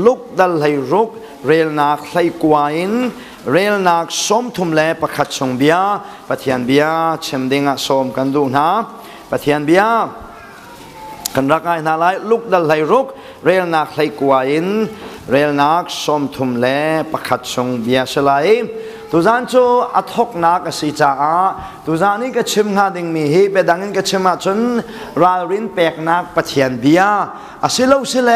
ลุกดัลไหรุกเรลนักไหลกวาอินเรลนักสมทุมแลประคัดชงเบียปะเทียนเบียเชมดิงะสมกันดูนะปะเทียนเบียกันรักไอ้นาไลลุกดัลไหรุกเรลนักไหลกวาอินเรลนักสมทุมแลประคัดชงเบียสลายตุจานโจอัทกนักสิจ้าตุจานี่ก็ชิมหาดิงมีฮีเปดังนั้นก็ชิมหาจนราลินเปกนักปะเทียนเบียอาศิลาศิเล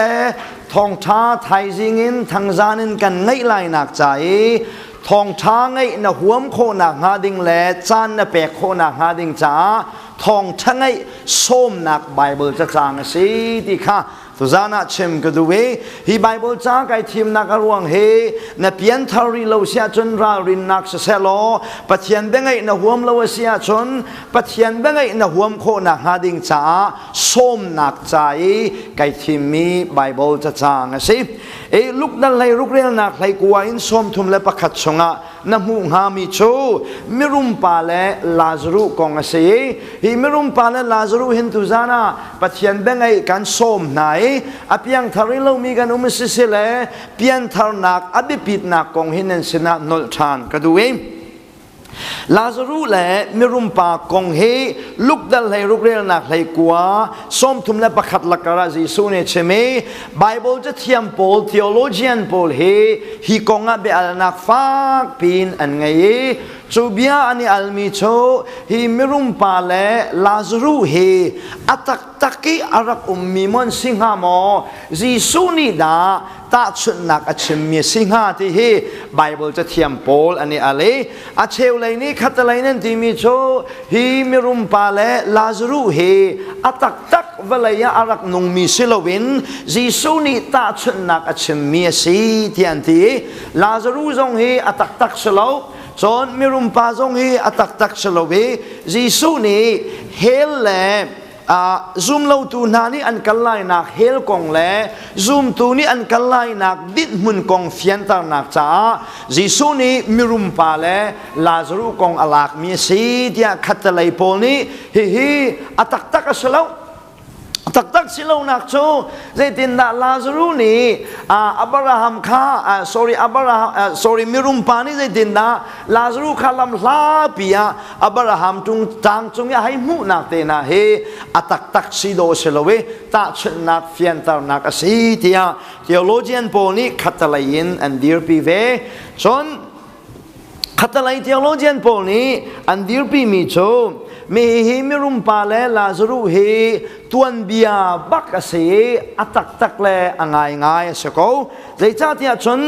ทองท้าไทยจิงินทางจานินกันไงไลนักใจทองท้าไงนะหัวมโคนักหาดิงแลจานนะเปกโคนักหาดิงจ้าทองทั้งไงส้มนักไบเบิลจะจางสิที่ข้าตุจานะชิมก็ดูเวฮีไบเบิลจ้าไกทีมนักรวงเฮนะเพียนทารีเราเสียจนรารินนักเสลอปะเทียนเบงไงนะหัวมเราเสียจนปะเทียนเบงไงนะหัวมโคนักหาดิงจ้าส้มนักใจไกทีมมีไบเบิลจะจางสิลุกนั่นเลยลุกเรียนนักเลยกว่าอินส้มทุมและประคัดชงะน้ำหูหามีโชมิรุมปาเลลาซารุกองเสียฮีมิรุมปาเลลาซารุเห็นตุจานะปะเทียนเบงไงกันส้มไหนอภิยังทาริเรามีกันสิเสเลเพียงทารนักอภิปิดนักกองหินสินะนอลชานก็ดูลาซารุและมิรุมปากงเฮลุกดัลให้ลุกเรียนนักให้กว่าส้มทุมและประคัดลักการะจีสุเนเชเมไบเบิลจะเทียมโพลทีโอโลจีนโพลเฮฮีกงอาเบอัลนักฟากปีนอันไงจูเบียอันนี้อัลมิโชฮีมิรุมปาเลลาซารุเฮอัตักตักีอารักมีมอนสิงหามอจีสุนิดาตาชุนนักอัจฉริยสิงหาที่เฮไบเบิลจะเทียมโพลอันนี้อะไรอัจเชลเลยนี้ขัดอะไรนั่นที่มีโชฮีมิรุมปาเลลาซารุเฮอัตักตักเวลายาอารักนุงมีสิลวินจีสุนิตาชุนนักอัจฉริยสิที่อันที่ลาซารุจงเฮอัตักตักสลาวจนมิรุมปาจงเฮอัตักตักสลาวจีสุนิเฮลเลzoom เราตูนานี่อันกันไลนักเฮลกองเล่ zoom ตูนี่อันกันไลนักดิดมุนกองเฟียนตานักจ้าจิสุนี่มิรุมปาเล่ลาซารุกองอลักมีสีที่ขัดไลโพนี่ฮีอัตักตักสลาวตักตักสิลานักโชเจตินดาลาซารุนี่อับราฮัมข้าsorry มิรุมปานี่เจตินดาลาซารุข้าลำลาปียอับราฮัมจุงจางจุงยาให้มุนักเตนะเฮอัตักตักสิโดเชลเวตาชนักเฟียนตานักสีที่ทีโอโลจีนโพนี่ขัดไลยินอันดีร์ปีเวจนขัดไลทีโอโลจีนโพนี่อันดีร์ปีมีโชมีฮิมิรุมปาเลลาซารุเฮตวนเบียบักเสอัตักตักเลง่ายสกอใจจ้าที่ชน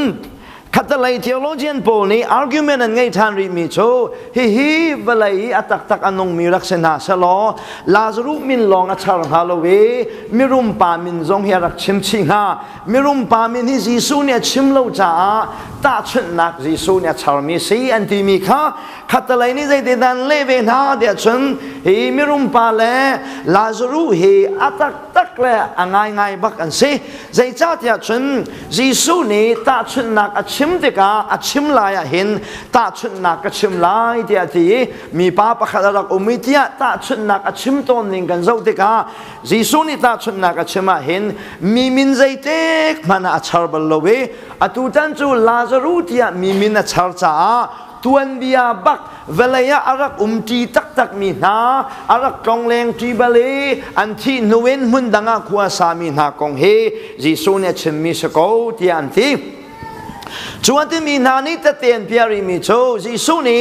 ขัดไลทีโอโลจีนโพนี่ argument อันไงทานริมิโชฮีเวลัยอัตักตักอันงมีลักษณะสลอลาซารุมินลองอัชาร์ฮาโลเวมิรุมปามินจงเฮียรักชิมชิงฮามิรุมปามินฮิจิสุเนี่ยชิมโลจ้าตาชนนักจิสุเนี่ยชาร์มิสีอันที่มีข้าขัดไลนี่ใจเดันเลเวนาเดียชนฮีมิรุมปาเลลาซารุฮีอัตักตักเลง่ายบักอันสิใจจ้าที่ชนจิสุนี่ตาชนนักชิมติกาชิมลายเห็นตาชุนนักชิมลายที่ที่มีป้าประคัดรักอุมิที่ตาชุนนักชิมต้นนิงกันเจ้าติกาจิสุนี่ตาชุนนักชิมเห็นมีมินใจเต็กมันอัชาร์บลโลเวอตุจันจูลาซารุที่มีมินอัชาร์จ้าตวนเบียบักเวลายาอารักจีตักมีนาอารักกองแรงจีบาลีอันที่นเวนมุนดังขวาสามีนากองเฮจิสุเนี่ยชิมมิสกอที่อันที่จวนที่มีนานิตเตียนพิอาริมิโชจิสุนี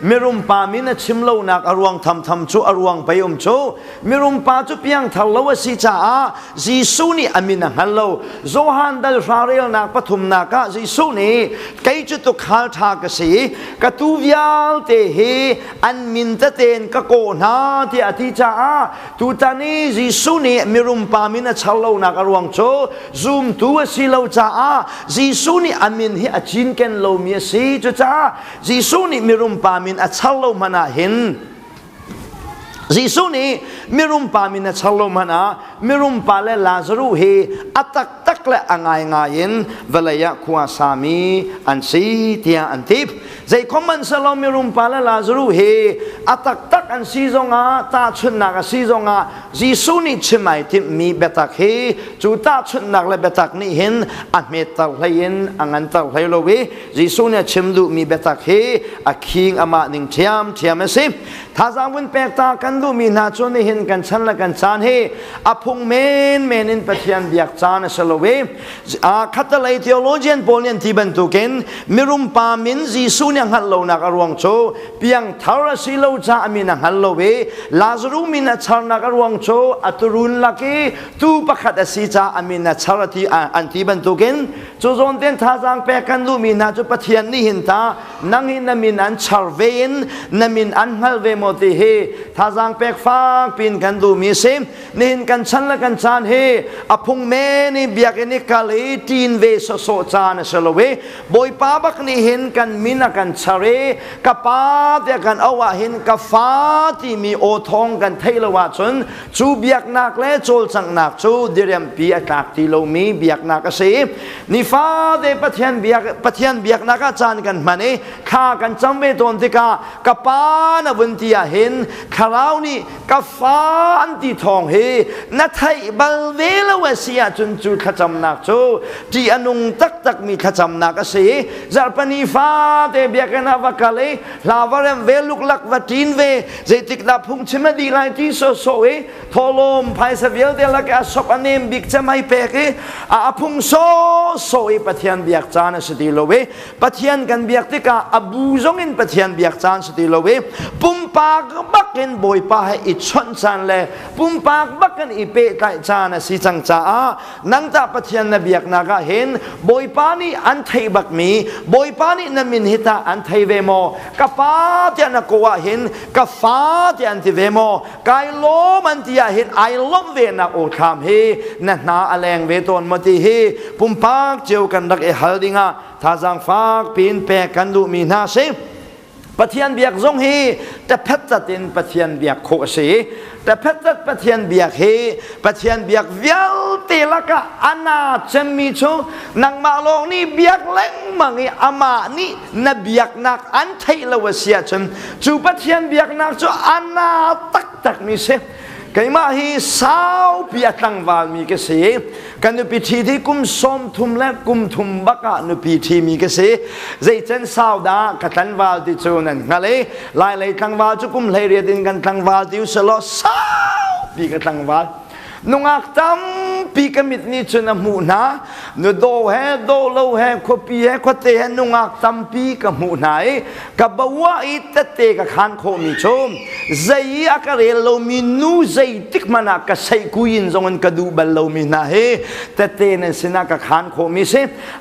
มิรุมปามินชิมโลนักอรวงทำจูอรวงไปโชมิรุมปาจุเปียงทะเลวสิจ้าจิสุนีอามินฮัลโลโซฮันดัลฟาเรลนักปฐุมนักจิสุนีไกจุตุขาวทากสีกตูวิยาลเตเฮอันมินตเตียนกโกนาที่อธิจ้าตุตานีจิสุนีมิรุมปามินชัลโลนักอรวงโชซูมตัวสิโลจ้าจิสุนีอามินฮิอาจินเกนโลมีสีจ้าจิสุนีมิรุมปามินอัชลโลมานาหินจิสุนีมิรุมปามินอัชลโลมานามิรุมปาเลลาซารุเฮอัตักตักเลง่ายเวลายะขวาสามีอันสีที่อันทิพ ใจคอมมันสลอมมิรุมปาลลาซารุเฮอัตักตักอันซีซงาตาชุนนักซีซงาจีซูนิชิมัยที่มีเบตักเฮจูตาชุนนักและเบตักนี่เห็นอันเมตักเฮียนอังันตักเฮโลเวจีซูเนี่ยชิมดูมีเบตักเฮอักคิงอามาหนึ่งเทียมเมสิถ้าจางวันแปลกตากันดูมีนาจนเห็นกันฉันละกันจานเฮอพงเมนอินปะเทียนเบียกจานสโลเวคัตไลเทโอโลจีนโพเลียนที่บรรทุกมิรุมปามินจีซูเนี่ยฮัลโลนักรวงโชเพียงทารสิโลจามินะฮัลโลเวลาซารุมินะชาร์นักรวงโชอัตุรุนลักตูประคัดสิจามินะชาร์ที่อันที่บรรทุกจูจนเต็นท่าจางแปลกันดูมีนาจุปะเทียนนี่เห็นตานังหินมินันชาร์เวนนมินอันฮัลเวโมติเฮท่าจางแปลกฟ้าปินกันดูมีเซมนี่เห็นกันฉันละกันจานเฮอพงเมนี่เบียกนี่กาลีตีนเวสโซจานสโลเวบอยป้าบักนี่เห็นกันมินากันชาเรกับป้าเดียกันเอาว่าเห็นกับฟ้าที่มีโอทองกันเทลวาชนจูเบียกนักและโจลสังนักจูเดียมปีอากาศที่เรามีเบียกนักเสียนี่ฟ้าเดปะเทียนเบียกนักจานกันมาเนี่ยข้ากันจำเวตนติกากับป้าณวันที่เห็นคราวนี้กับฟ้าอันที่ทองเฮนัทไทยบัลเวลเวเสียจนจูขจำนักจูที่อนุงตักมีขจำนักเสียจารปนีฟ้าเตเบียกันาวกาเลลาวเรมเวลุกลักวัดจีนเวเจติกดาพุงชิมดีไลที่โซโซเอทอลมไพศเวลเดลักอาศพอันเนมบิกจะไม่เปกอาพุงโซเอปะเทียนเบียกจานสติโลเวปะเทียนกันเบียกติกาอบูจงอินปะเทียนเบียกจานสติโลเวปุ่มปากบักกันบอยปาให้อิชนจานเลปุ่มปากบักกันอิเปไกจานสิจังจ้านังตาปะเทียนนเบียกนากาเห็นบอยปานี่อันไทยบักมีบอยปานี่นมินหิตาอันไทยเวโมกับฟ้าที่นักกว่าเห็นกับฟ้าที่อันที่เวโมกายโลมันที่เห็นไอล้มเวนักโอทามเฮนั่นนาอแรงเวตนมติเฮปุ่มปากเจียวกันรักเอฮัลดิงาท่าจังฟากปีนแปกกันดูมีนาเซปะเทียนเบียกจงเฮแต่เพชรตินปะเทียนเบียกโคเสแต่เพชรปะเทียนเบียกเฮปะเทียนเบียกเวียลตีละกะอานาเจมีโชนังมาลงนี่เบียกเล็งมังอามานี่นเบียกนักอันไทยละวเสียจนจูปะเทียนเบียกนักจูอานาตักมีเสไกมาฮีสาวเปียตังวาลมีกษีกันนุพิธีที่กุมสมทุมและกุมทุมบักะนุพิธีมีกษีใจเจนสาวดากันวาลที่จูนันงั้นเลยลายตังวาลจุกุมเลยเรียดินกันตังวาลที่อุสโลสาวปีกันตังวาลนุ่งอักตัมปีกมิดนี่ชนะมูนานุโดเฮโดโลเฮขปีเฮขเตเฮนุ่งอักตัมปีกมูนากับบัวอิตเตกับขันโคมิชมใจอักเรลมินูใจติกมันกับใส่กุยินจงอันกระดูบัลโลมินาเฮเตเตนันสินะกับขันโคมิเซ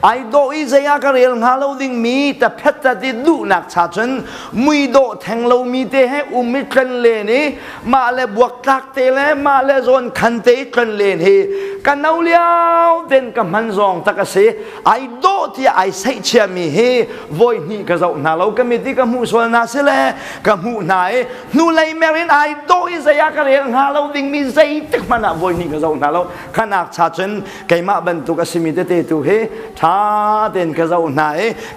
ไอโดอิใจอักเรลฮาโลดิงมีแต่เพชรติดดูนักชาจนมุยโดแทงโลมีเตเฮอุมิกันเลนี่มาเลบวกตักเตเลมาเลโซนคันเตกันเลนเฮกันเอาเลี้ยวเดินกับมันซองตะกะเสไอโดที่ไอใส่เชียมีเฮวอยนี่ก็จะน่าเราก็มีที่กับมูส่วนน่าเสละกับมูไหนนู่เลยแมรินไอโดอิสยากันเรียนหาเราดิ่งมีใจตึกมันอะวอยนี่ก็จะน่าเราขนาดชาจนไก่มาบรรทุกสิมิเตตุเฮท่าเดินก็จะไหน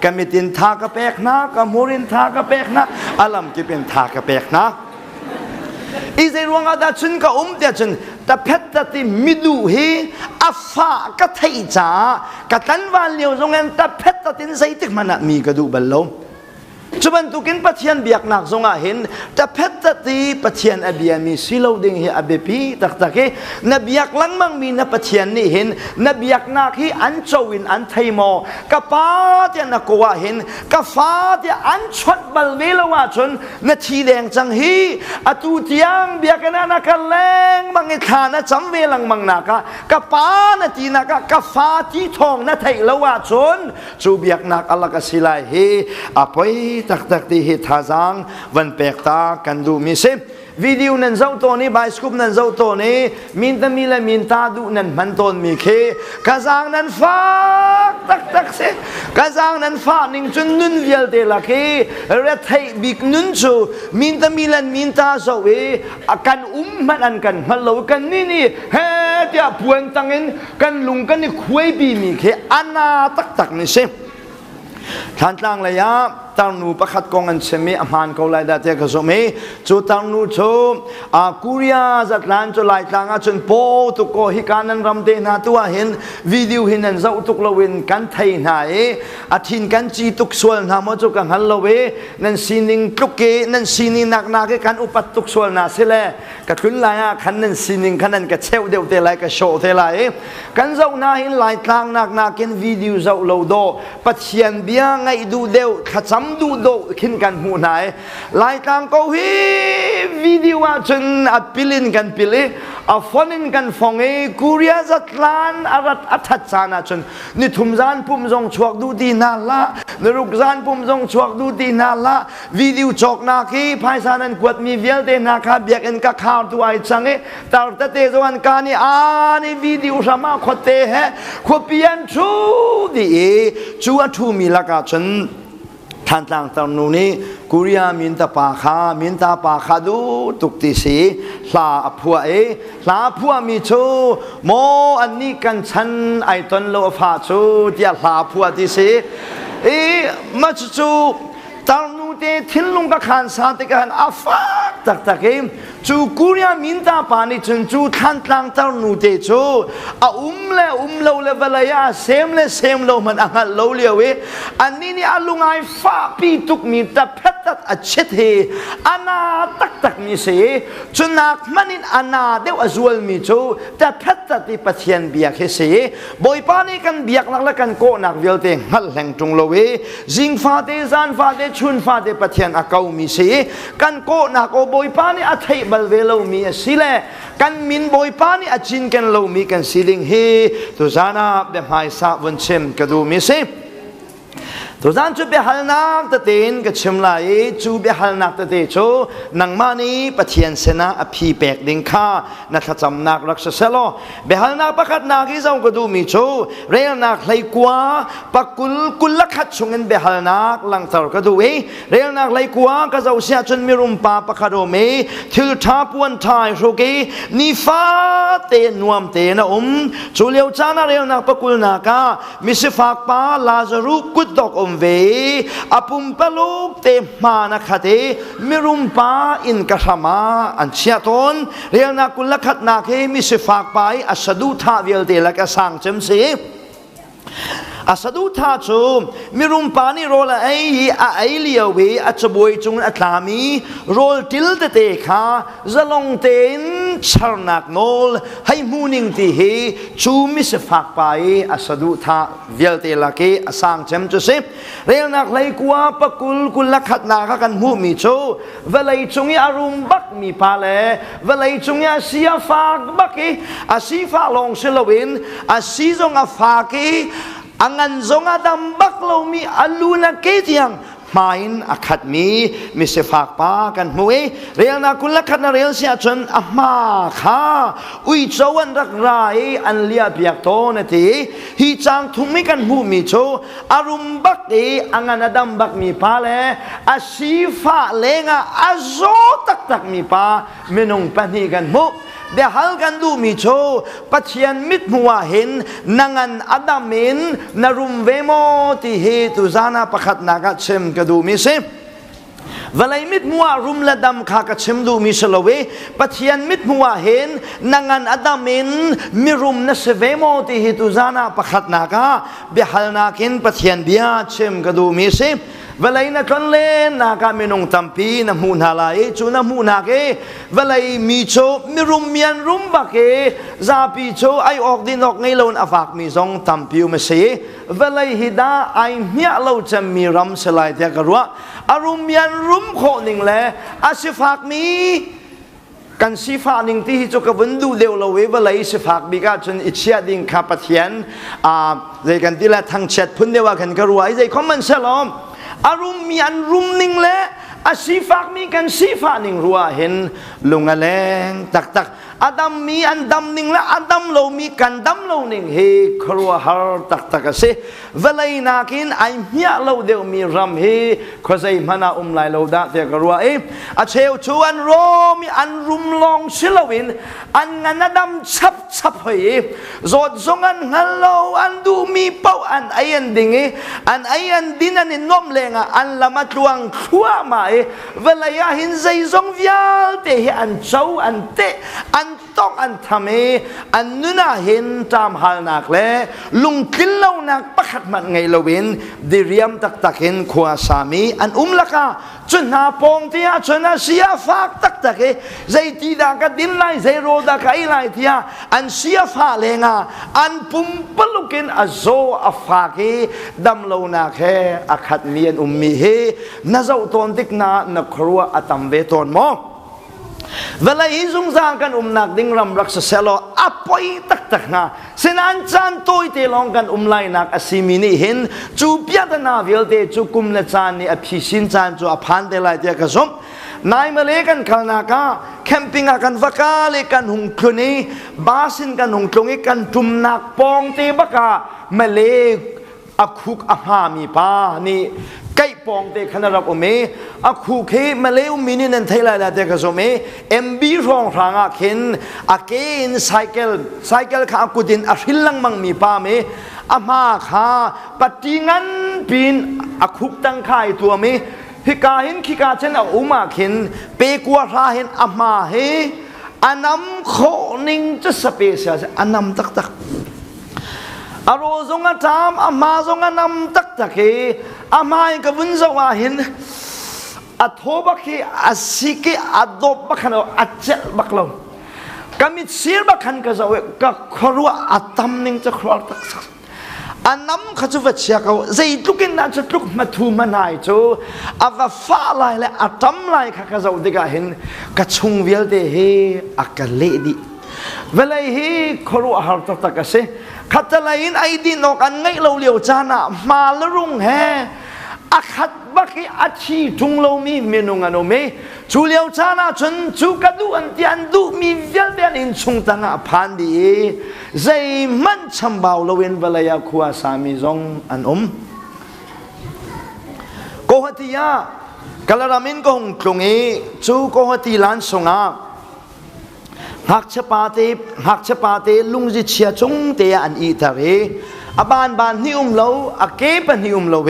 กับมีตินท่ากระเปกนะกับมูรินท่ากระเปกนะอัลลัมที่เป็นท่ากระเปกนะอีเซรวงอาดาชนก็เดียชนแต่เพชรที่มิดูเฮอัฟฟ้าก็ไทยจ้าก็ตันวันเลียวตรงนั้นแต่เพชรที่ใจตึกมันมีกระดูกบัลลมจุบันตุกินปะเทียนเบียกหนักทรงเห็นแต่เพชรที่ปะเทียนอเบียมีสิโลดิงเฮอเบปีตักเฮนเบียกลังมังมีนปะเทียนนี่เห็นนเบียกนักฮีอันโจวินอันไทยโมกับป้าที่นักว่าเห็นกับฟ้าที่อันชดบัลเวลว่าชนนทีแดงจังฮีอตูเทียงเบียกนั้นนักแรงมังอิฐานจำเวลังมังนักกับป้านทีนักกับฟ้าที่ทองนไทยละว่าชนจูเบียกนักอัลลักสิลายเฮอภัยตักที่เหตุจังวันเปกตากันดูมิเซวิดีโอนั้นเจ้าตัวนี้ไบสกุปนั้นเจ้าตัวนี้มินตมีและมินตาดูนั้นมันต้นมีเคกะจังนั้นฟ้าตักเสกะจังนั้นฟ้านิ่งจนนุนเวียลเตละเคเรทให้บิกนุนจูมินตมีและมินตาเจ้าอาการมันอันกันฮัลโหลกันนี่เฮ้ยเดี๋ยวพวนตังเงินกันลุงกันนี่คุยบีมีเคอันนาตักนี่เสท่านตั้งเลย ตังนูประคัดกองอันเชมีอามันเขาไล่ได้เจ้าก็สมัยจูตังนูโชกุริยาจัดลานจุไล่ต่างจนโปตุโกฮิการนั้นรำเดนาตัวเห็นวิดีโอเห็นนั้นเจ้าตุกละเวนกันไทยไหนอาทินกันจีตุกส่วนนามาจุกังฮัลโลเวนั่นซีนิงตุกเกนั่นซีนิงนักนาเกกันอุปตุกส่วนนาเสละกะขึ้นไล่ขันนั่นซีนิงขันนั่นกะเชวเดียวเตไลกะโชเตไลกันเจ้านาเห็นไล่ต่างนักนาเกินวิดีโอเจ้าโลโดปัจเจียนเบียงไงดูเดียวขจำดูโดขึ้นกันหูไหนไล่ต่างก็ฮีวิดีโอจนอัดพิลินกันพิลิฟอนินกันฟงกุริยาจัดลานอารัตอัฐจานาจนนี่ทุ่มจานปุ่มจงชวกดูดีนาละนรุกจานปุ่มจงชวกดูดีนาละวิดีโอจอกนาคีภายสานันกวดมีเวลเดนาคาเบียกันกับข่าวตัวไอ้จังตาตะเตจวันการนี่นี่วิดีโอสมาขดเตะขวบเปียนชูดีจูอัทุมีละกาจนท่านต่างตำนูนี้กุริยามินตาปาคามินตาปาคาดูตุกติสีลาพัวลาพัวมีชูโมอันนี้กันฉันไอตนโลฟาชูที่ลาพัวติสีมาชูตำนูเตทิ้งลงกับขันสาติกันอาฟักตักจูกุริยามินตาปานิจนจูท่านต่างตำนูเตชูเลวเวลายาเซมเลวมันอันเลวเลียวอันนี้นี่อาลุงไอฟ้าปีตุกมีแต่เพชรตัดอัจฉริอานาตักมีเสียจนนักมันอินอานาเดียวอจวลมีจูแต่เพชรตัดที่ปะเทียนเบียกเสียบอยปานี่กันเบียกนักละกันโกนักเวลเตงหัลแหงจงเลวจิงฟ้าเตจานฟ้าเตชุนฟ้าเตปะเทียนอาเกามีเสียกันโกนักโอบอยปานี่อัฐิบัลเวลมีสิเลกันมินบอยปานี่อจินกันเลวมีกันสิลิงเฮตัวจานาเบหายสาวันเชมกระดูมิเซตัวจานจูเบฮัลนักตะเตนกระชิมลายจูเบฮัลนักตะเตโชนังมานีปะเทียนเสนาอภิเปกดิงข้านักจำนักรักษาเสลเบฮัลนักประคัดนักที่เจ้ากระดูมิโชเรียนักไหลกว่าปักกุลลักขัดชงเงินเบฮัลนักหลังตากระดูเรียนักไหลกว่ากระเจ้าเสียจนมิรุมปาประคัดโอเมถือท้าปวนทายโชกีนิฟ้าเตนวมเตนจูเลียวจานาเรียนักปักกุลนักมิสฟากปาลาซารุกุดดอกเวอปุมปลุกเตมานักเตมิรุมปาอินกะสมาอันเชียตนเรียนักกุลขัดนักมิสฟากไปอัสดุท่าเวลเตละกะสังเจมสีอาสดุท่าจูมิรุมปานิโรละไอเลียวเวอัจบวยจุงอัตลามีโรลติลเตคาจะลงเตนชานักโนลให้มูนิงตีเฮจูมิสฟักไปอาสดุท่าเวลเตละเกอสังเจมจุสิเรียนักไลกัวปะกุลขัดนากันมูมิโชเวลัยจุงยารุมบักมีพาเลเวลัยจุงยาเสียฟักบักอาสีฟ้าลงเชลวินอาสีจงอาฟักangan zonga dam baklo mi aluna ketiang main akhat mi se fak pa kan mue real na kul khat na real sia chon ama kha ui chawan rak rai an lia biak to na ti hi chang thung mi kan mu mi cho arum bak ti angan adam bak mi pa le asifa lenga azo tak mi pa menong pani kan muเดี๋ยวฮัลกันดูมิโชปัจเจียนมิดมัวเห็นนังอัดามินนรุมเวโมติเฮตุจานาประคัดนักเชมกระดูมิเซเวลามิดมัวรุมละดำขากระเชมดูมิสลเวปัจเจียนมิดมัวเห็นนังอัดามินมิรุมนเสเวโมติเฮตุจานาประคัดนักเดี๋ยวฮัลนักินปัจเจียนเบียเชมกระดูมิเซเวลานักเล่นนักมินงตัมปีน้ำมูนฮาลายจูน้ำมูนักเวลามีโชมิรุมเมียนรุมบักซาปีโชไอออกดินออกไงเราอฟักมีซองตัมปีอุมเสเวลาฮิดาไอเมียเราจะมีรำสลายเดียกรัวอารุมเมียนรุมโคนิงแลอาศิฟักมีกันสิฟ้าหนึ่งที่จะกับวันดูเดียวเราเวลาสิฟักบิกาจนอิจฉาดิ่งขับปะเทียนใจกันที่ละทางเช็ดพุ่นเดียวกันกรัวไอใจคอมมันสลอมอารมณ์มีอันรุมนิ่งและอาศิฟักมีกันศิฟักนิ่งรัวเห็นลุงแรงตัก อดัมมีอันดำนิ่งและอดัมโลมีกันดำโลนิ่งเฮครัวฮาร์ตักตักเสเวลัยนักินไอเมียโลเดียวมีรำเฮขวใจมันอาไลโลดาเตกรัวอาเชวชวนโรมีอันรุมลองชิลวินอันงันอดัมชับเฮจอดซงอันฮัลโลอันดูมีเป้าอันไออันดิ่งอันไออันดินอันนมเลงอันละมัดลวงขัวมาเวลายาหินใจซงวิาลเตะอันเจ้าอันเตะอันต้องอันทำอันนู้นเห็นตามหัลนักเล่ลุงกินเหล้านักปักขัดมันไงละวินดิเรียมตักเห็นขวาสามีอันละกาจนหาปองที่จนหาเสียฝากตักใจตีดากดินไล่ใจโรดากไอไล่ที่อันเสียฝาเลงอันปุ่มปลุกินอโซอฝากดำเหล้านักเฮอขัดเมียนมีเฮน่าจะตอนติกนานักครัวอัตมเวตอนมอเวลาอิซุงซางกันนักดิ่งรำรักษาเสลออปอยตักนะเสนันจันตัวเตลองกันไลนักอสิมินิเห็นจูเปียตนาวิลเตจูกุมเลจานี่อภิสินจันจูอภันเตลายเตกสมนายมาเลกันขลนากาแคมปิ้งกันฟักาเลกันหุงคลุนีบาสินกันหุงคลุนีกันจุมนักปองเตบักามาเลอักคุกอาหามีปานี่ไก่ปองเตขนาดรับอเมอักคุกเฮมาเลวมินินันเทลายเตกสมเอ็มบีรองทางอาเข็นอาเกนไซเคิลข้ากุดินอาหิลลังมังมีปาเมอามาข้าปฏิงันปีนอักคุกตั้งข่ายตัวเมฮิกาเห็นขิกาเช่นเอาอุมาเข็นเปกัวราเห็นอามาเฮอันนำโคนิงจะสเปเชียลอันนำตักอารมณ์ทรงตามอามาทรงนำตักเฮอามาเองก็วุ่นวายเห็นอัฐบักเฮอาศิกอัดดบักขันอัจเจบักเราก็มีเสียบักขันก็จะเวก็ครัวอัตมนิงจะครัวตักสักอันนั้นเขาจะว่าเชียเขาใจทุกินนั่นจะทุกมาทูมันหายจูอาว่าฟ้าลายและอัตมลายเขาจะอุดกเห็นกระชงเวลเดเฮอักเลดีเวลาเฮครัวหาตักเสขัดลายอินไอดีนกันไงเราเลี้ยวจานะมาลรุ่งแฮอาขัดบักอาชีจุงเรามีเมนูงานเมจูเลี้ยวจานะจนจูกระดูอันที่อันดูมีเวลเดียนชงตั้งพันดีใจมันช่ำเบาเราเว้นเวลายาขัวสามีจงอันโกหติยากะลารามินกงกรงจูโกหติล้านสงาหักเชปาเตลุงจิเชียจงเตียอันอีทาเรอบานนิอุมโลอเก็บนิอุมโลเว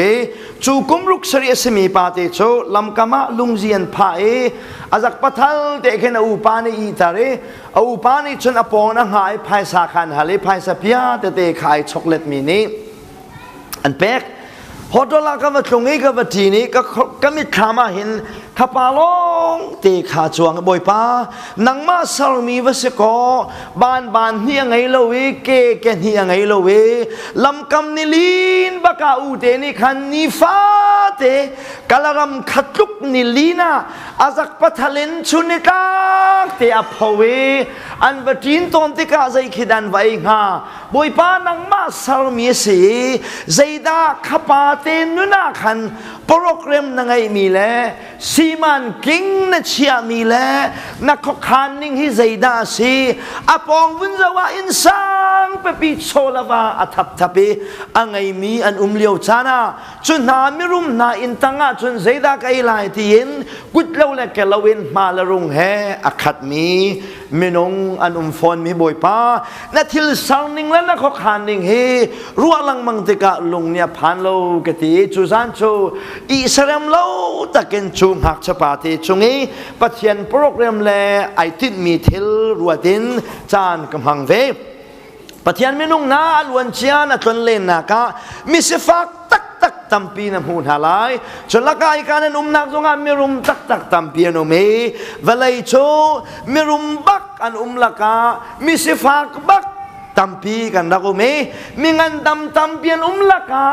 จูกุมรุกสรีสมีปาเตโชลำกามะลุงจีอันพาอาจักปัทลเตเคนอูปานีอีทาเรอูปานีจนอปอนังหายภายสาขันหาเลภายสเปียเตขายช็อกโกแลตมินิอันเป็กฮอตลาก็ว่าตรงนี้ก็ว่าทีนี้ก็มีขามาเห็นขับปาลงเตะขาจวงบ่อยป้านังมาสารมีวสกอบานเฮียไงละเวเกเฮียไงละเวลำกำนิลินบักาอูเตนิคันนิฟาเตกะลารำขัดลุกนิลีนาอาจักปัทเลนชุนิกาเตอพเวอันบัดจินตอนติกาใจขิดันไว้งาบ่อยป้านังมาสารมีสีใจดาขับปาเตนุนาคันโปรแกรมนังไงมีแลซีมันกิงนัชยามีแลนักขคานนิ่งฮิใจดาสีอปองวินจะว่าอินสังเปปีโซลาวาอัทับทับเปอังไงมีอันเลียวจานาจนนามิรุมนาอินตังอาจนใจดาไกลายที่เห็นกุดเลวเล็กเลวินมาละรุงแฮอักขัดมีมินงอันฟอนมีบ่อยป้านาทิลสังนิ่งและนักขคานนิ่งเฮรัวลังมังติกะลุงเนี่ยผ่านโลกติจูซันโชอิสราเอลโลตะเกนจูหักชปาติจงนี้ปัจเจียนโปรแกรมแลไอติดมีเทลรัวดินจานกำหังเวปัจเจียนมินุงนาลวนเชียนจนเล่นนักมิสฟักตักตัมปีนหูหาลายจนละกายการนุมนักจงมิรุมตักตัมปีนเมเวลัยโชมิรุมบักอันละกามิสฟักบักตัมปีกันรักเมมีเงินตัมเปียนละกา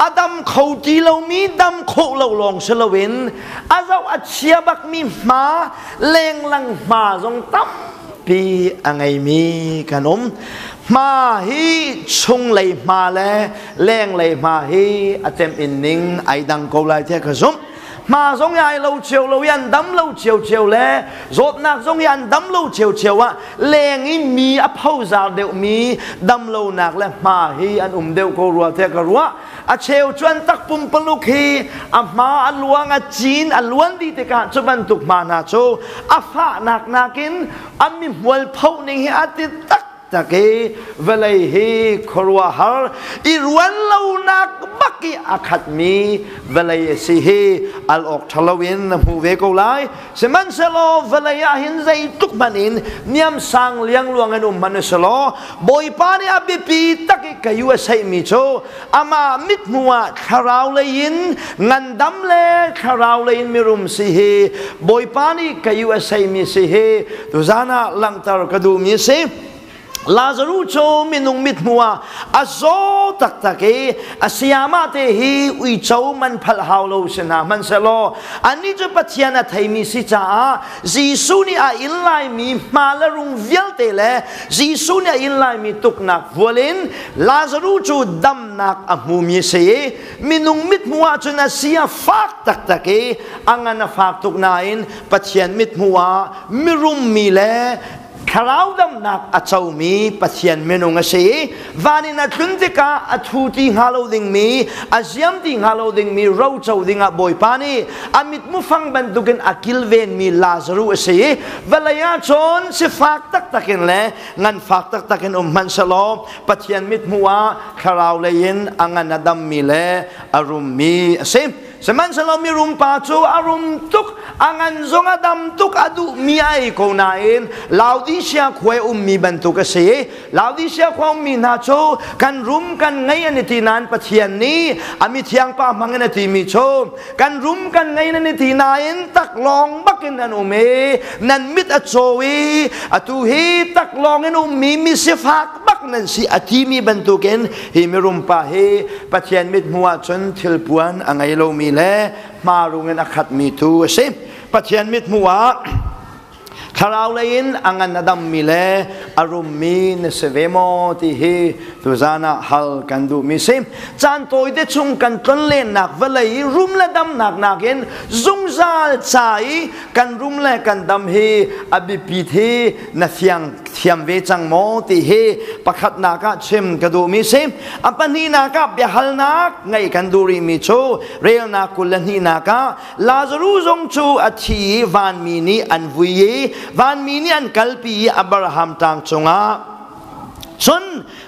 อาดัมเขาจีเรามีดัมโคเราลองเชลวินอาเจ้าอาเชียบักมีมาเลงลังมาจงตัมปีอังไงมีขนมมาฮีชงเลยมาแลแรงเลยมาฮีอาเต็มอินนิงไอดังโกไลเทกสม mà giống ai lâu chiều lâu yan đấm lâu chiều chiều lẽ rốt nạc giống yan đấm lâu chiều chiều á leng ý mi áp hậu giả đều mi đấm lâu nạc lẽ mà hi anh đều cô rùa thế cả rùa chiều chuẩn tắc bùm bùm lúc hi mà anh luang chín anh luang đi thế cả cho bạn tục mà na cho phá nạc nakin anh mi mual phâu nên hi tắc ta ke velai hi khorwa har irwan lo nak baki akhat mi velai si hi al ok thalawin mu ve ko lai seman selo velai a hin zai tuk manin niam sang liang luang an man selo boy pa ni abipi tak ka yu sai mi cho ama mit muwa kharau lein ngandam le kharau lein mirum si hi boy pa ni ka yu sai mi si hi tu zana langtar kadu mi si Lazarus cho minung mit mua azo tak take asiama te hi ui chau man phal haulo sena man selo ani jo patiana thaimi si cha jisu ni a inlai mi malarung velte le jisu ni a inlai mi tuknak volin Lazarus cho dam nak amu mi se minung mit mua cho na sia fak tak take angana fak tuknain patian mit mua mirum mi le Karau dam nak achau mi pathian menung ase vani na tuntika athuti ngalo ding mi aziam ti ngalo ding mi ro chau dinga boy pani amit mufang bandukin akil ven mi Lazarus ase valaya chon se fak tak takin le ngan fak tak takin man salo pathian mit muwa karau lein angan adam mi le arum mi ase Seman salam mirum pacu arum tuk angan zong adam tuk adu miai ko nain laudisia kwe mi bantu kasi laudisia kwe mi nacho kan rum kan ngay ni tinan pathian ni ami thiang pa mangan ti mi cho kan rum kan ngay ni tinain tak long bakin an ume nan mit achowi atu hi tak long en mi sifak bak nan si atimi bantuken hi mirum pa hi pathian mit muwa chon thilpuan angai lo mi le marungen akhat mi tu ase pathian mit muwa kharau lein angan adam mi le arum mi ne sevemo ti hi tu zana hal kan du mi sim chan toi de chung kan ton len nak velai rum la dam nak nakin zung zal chai kan rum le kan dam hi abi pi the na fiang thiam ve chang mo ti hi pakhat na ka chem ka du mi sim apani na ka behal nak ngai kan du ri mi cho rel na kulan hi na ka Lazarus zong chu athi van mi ni an vui van mi ni an kalpi Abraham tang chunga chun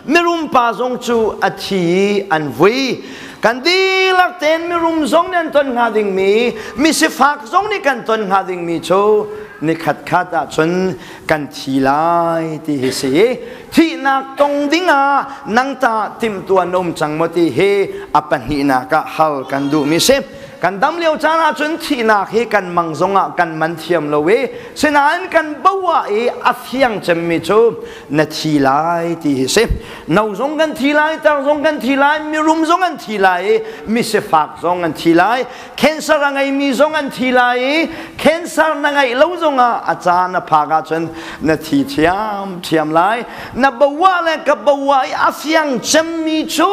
mirum pa zong chu athi an vui kan di lak ten mirum zong nen ton nga ding mi se fak zong ni kan ton nga ding mi cho ni khat khat a chun kan thi lai ti hi se thi nak tong dinga nang ta tim tua nom chang mo ti he apan hi na ka hal kan du mi se kan dam leo chana chun thi nak he kan mang zonga kan man thiam lo we senan kan bawa e athiang chem mi chu na thi lai ti hi se nau zong kan thi lai tang zong kan thi lai mi rum zong kan thi lai mi se fak zong kan thi lai cancer angai mi zong kan thi lai cancer na ngai lo zonga achana phaga chun na thi thiam lai na bawa le ka bawa e athiang chem mi chu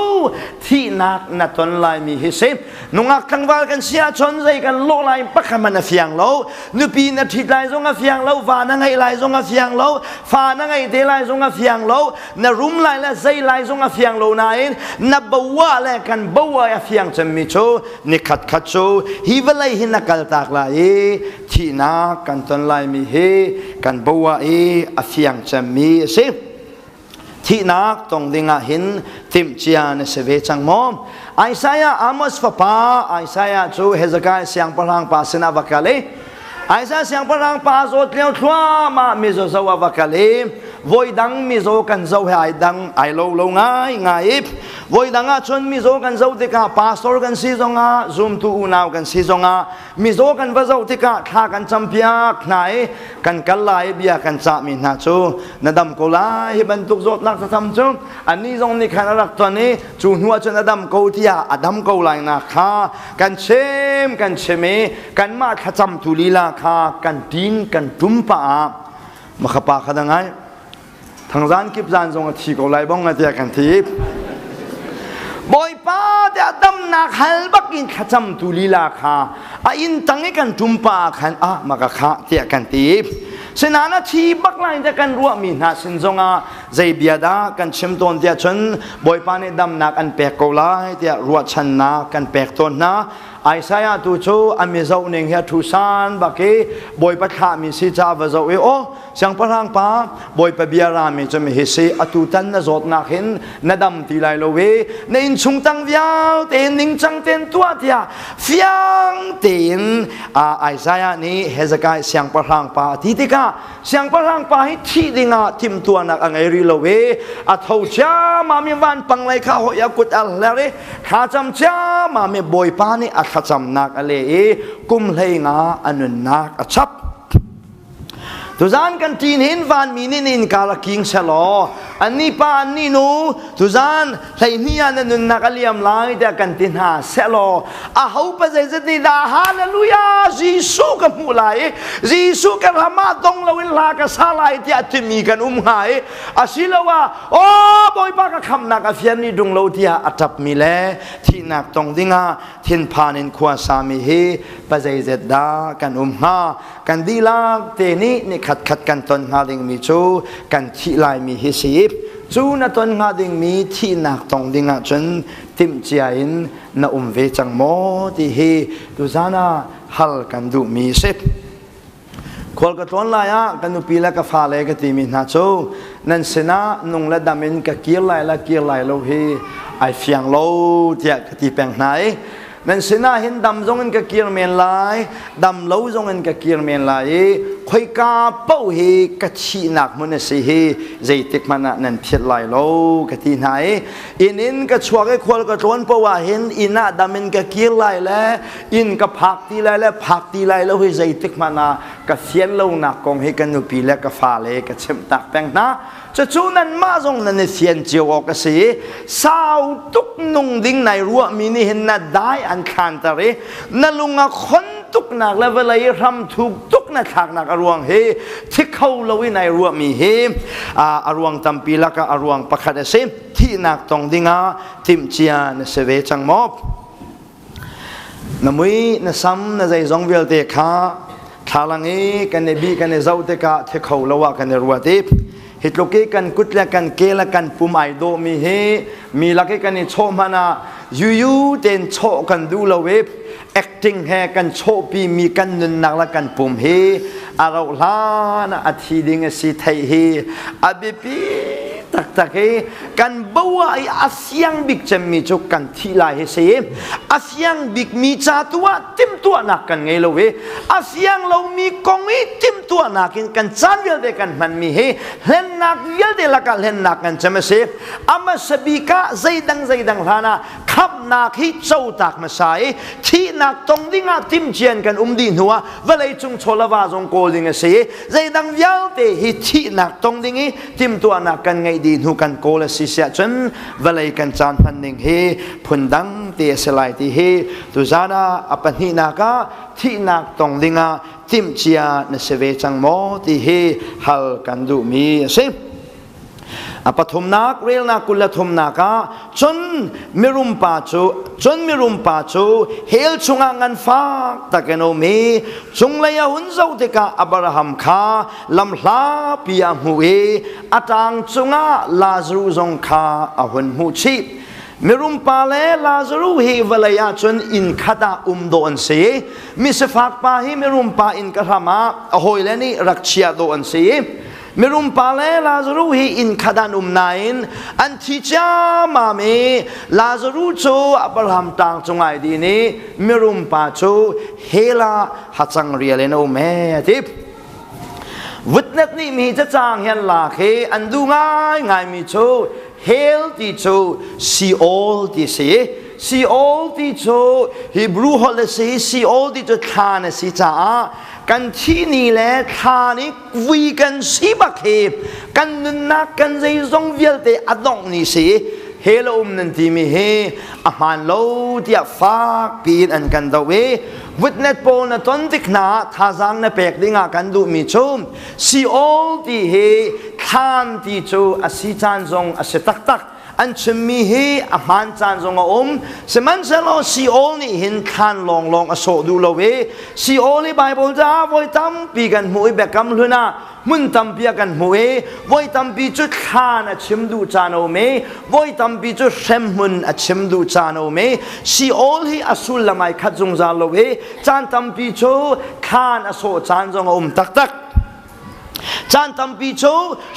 thi nak na ton lai mi hi se nunga kangwal kan sia chon zai kan lo lai pakhaman a fiang lo nupi na thit lai zong a fiang lo va na ngai lai zong a fiang lo fa na ngai de lai zong a fiang lo na rum lai la zai lai zong a fiang lo nain na bawa le kan bawa a fiang chem mi cho ni khat khat cho hi velai hin na kal tak la e thi na kan ton lai mi he kan bawa e a fiang chem mi se thi nak tong dinga hin tim chia ne se ve chang mom Isaiah Amos papa Isaiah chu Hezekiah siang parang pa sina vakale Isaiah siang parang pa zot leo thua ma mi zo zo vakale voi dang mi zo kan zo hai dang ai lo lo ngai voi dang a chon mi zo kan zo te ka pastor kan si zonga zoom tu unau kan si zonga mi zo kan va zo te ka tha kan champia nai kan kalai bia kan cha mi na chu nadam ko lai hi ban tuk zot nak sam chu ani zong ni khan rak to ni chu nuwa chu nadam ko tia adam ko lai na kha kan cheme kan ma kha cham tu lila kha kan tin kan tumpa makhapa khadangai thangzan kip zan zong thi ko lai bong a tia kan thi boy pa de dam nak hal bakin khacham tu lila kha a in tangi kan tumpa khan a maka kha tia kan ti senana thi baklai ta kan ruwa mi na sinzonga zai biada kan chimton tia chun boipane dam nak an pek ko lai tia ruwa chan na kan pek ton na Isaiah tu chu amizau ning hia thusan baki boy patha mi si cha vazau e o sang parang pa boy pa biara mi chami hi si atutan na zot na khin nadam ti lai lo we nin chung tang viao ten ning chang ten tua tia fiang tin Isaiah ni Hezekiah sang parang pa ti tika sang parang pa hi thi dinga tim tua nak angai ri lo we a thau cha ma mi van pang lai kha ho ya kut al la re kha cham cha ma mi boy pa ni khacham nak ale kum hlei nga anun nak achap tuzan kan tin hin van minin in kala king selo ani pa ani nu tuzan hlei nia nanun nak aliam lai ta kan tin ha selo a hau pa zai zati da hallelujah jisu ka mulai jisu ka rama dong lawin la ka salai ti atimi kan ngai asilawa o boy pa ka kham nak afian ni dung lo tia atap mi le thi nak tong dinga thin phanin khwa sami he pa zai zet da kan ha kan dilak te ni khat khat kan ton nga ding mi chu kan thi lai mi hi si chu na ton nga ding mi thi nak tong dinga chun tim chia in na ve chang mo ti hi tu zana hal kan du mi se khol ka ton la ya kan nu pila ka fa le ka ti mi na chu nan sena nung la damin ka kir lai lo hi ai fiang lo tia ka ti peng nai nan sena hin dam zong in ka kir men lai dam lo zong in ka kir men lai khoi ka pau hi ka chi nak mun se hi zai tik mana nan thiat lai lo ka ti nai in ka chua ke khol ka ton pa wa hin ina damin ka kir lai le in ka phak ti lai lo hi zai tik mana ka sian lo na kong hi kan nu pi le ka fa le ka chem tak peng na cho chú nan ma zong nan sian chiu ok si sao tuk nung ding nai ruwa mi ni hin na dai an khan ta re na lunga khon tuk nak level ai ram thuk tuk na thak nak aruang he thik khau lowi nai ruwa mi he aruang tampi la ka aruang pakhat se thi nak tong dinga tim chia na se ve chang mop na mui na sam na zai zong vel te kha thalangi kan ne bi kan ne zau te ka thik khau lowa kan ne ruwa te hitloke kan kutla kan kela kan pumai do mi he mi lake kan ni cho mana yu ten cho kan du lo we acting he kan cho pi mi kan nun nak la kan pum he arau la na athi ding si thai he abipi tak he kan bawa ai asyang big chem mi chu kan thi lai he se asyang big mi cha tua tim tua nak kan ngei lo we asyang lo mi kong i tim tua nak kan chan wel de kan man mi he len nak yel de la ka len nak kan chem se ama sabika zaidang lana khap nak hi chau tak ma sai thi nak tong dinga tim chian kan din huwa valai chung cholawa jong ko ding se zaidang yal te hi thi nak tong dingi tim tua nak kan ngei din hu kan ko la si sia chen valai kan chan phan ning he phundang te selai ti he tu zana apani na ka thi nak tong dinga tim chia na se ve chang mo ti he hal kan du mi se apathum nak rel na kulathum naka chon mirum pa chu hel chunga ngan fa takeno me chunglaya hunzau te ka abraham kha lamhla pia huwe atang chunga lazarus zong kha ahun hu chi mirum pa le lazarus he valaya chon in khata do an se mi se fak pa hi mirum pa in ka rama ahoi le ni rakchia do an se mirum pale Lazarus hi in khadan nain an thicha ma me Lazarus chu Abraham tang chungai di ni mirum pa chu hela hachang riale no me tip witness ni mi cha chang hian la khe an du ngai mi chu hell ti chu see all ti se see all ti chu Hebrew hol se see all ti chu thana si chaกันที่นี่แหละทานี้วีกันสีบักเฮกันนักกันใจทรงเวียลเตอดองนี่สิเฮลนันทีมีเฮอาหารโลที่ฟากปีนอันกันตัวเววิทเนตโปนต้นติกนาทาซังนเปกดิงากันดูมีชุมซีโอที่เฮทานที่จูอสิจานทรงอสิตัก อันชิมีเฮอามันจานจงอมสมันเซลซีโอนี่เห็นคันลองอโศดูโลเวซีโอนี่ไบเบิลจ้าไว้ตั้มปีกันมวยแบบกำลุนะมุนตั้มปีกันมวยไว้ตั้มปีจุดขานชิมดูจานโอเมไว้ตั้มปีจุดเซมมุนชิมดูจานโอเมซีโอนี่อสุลละไม่ขัดจงจานโลเวจานตั้มปีจูขานอโศจานจงอมตักจานตัมปีโช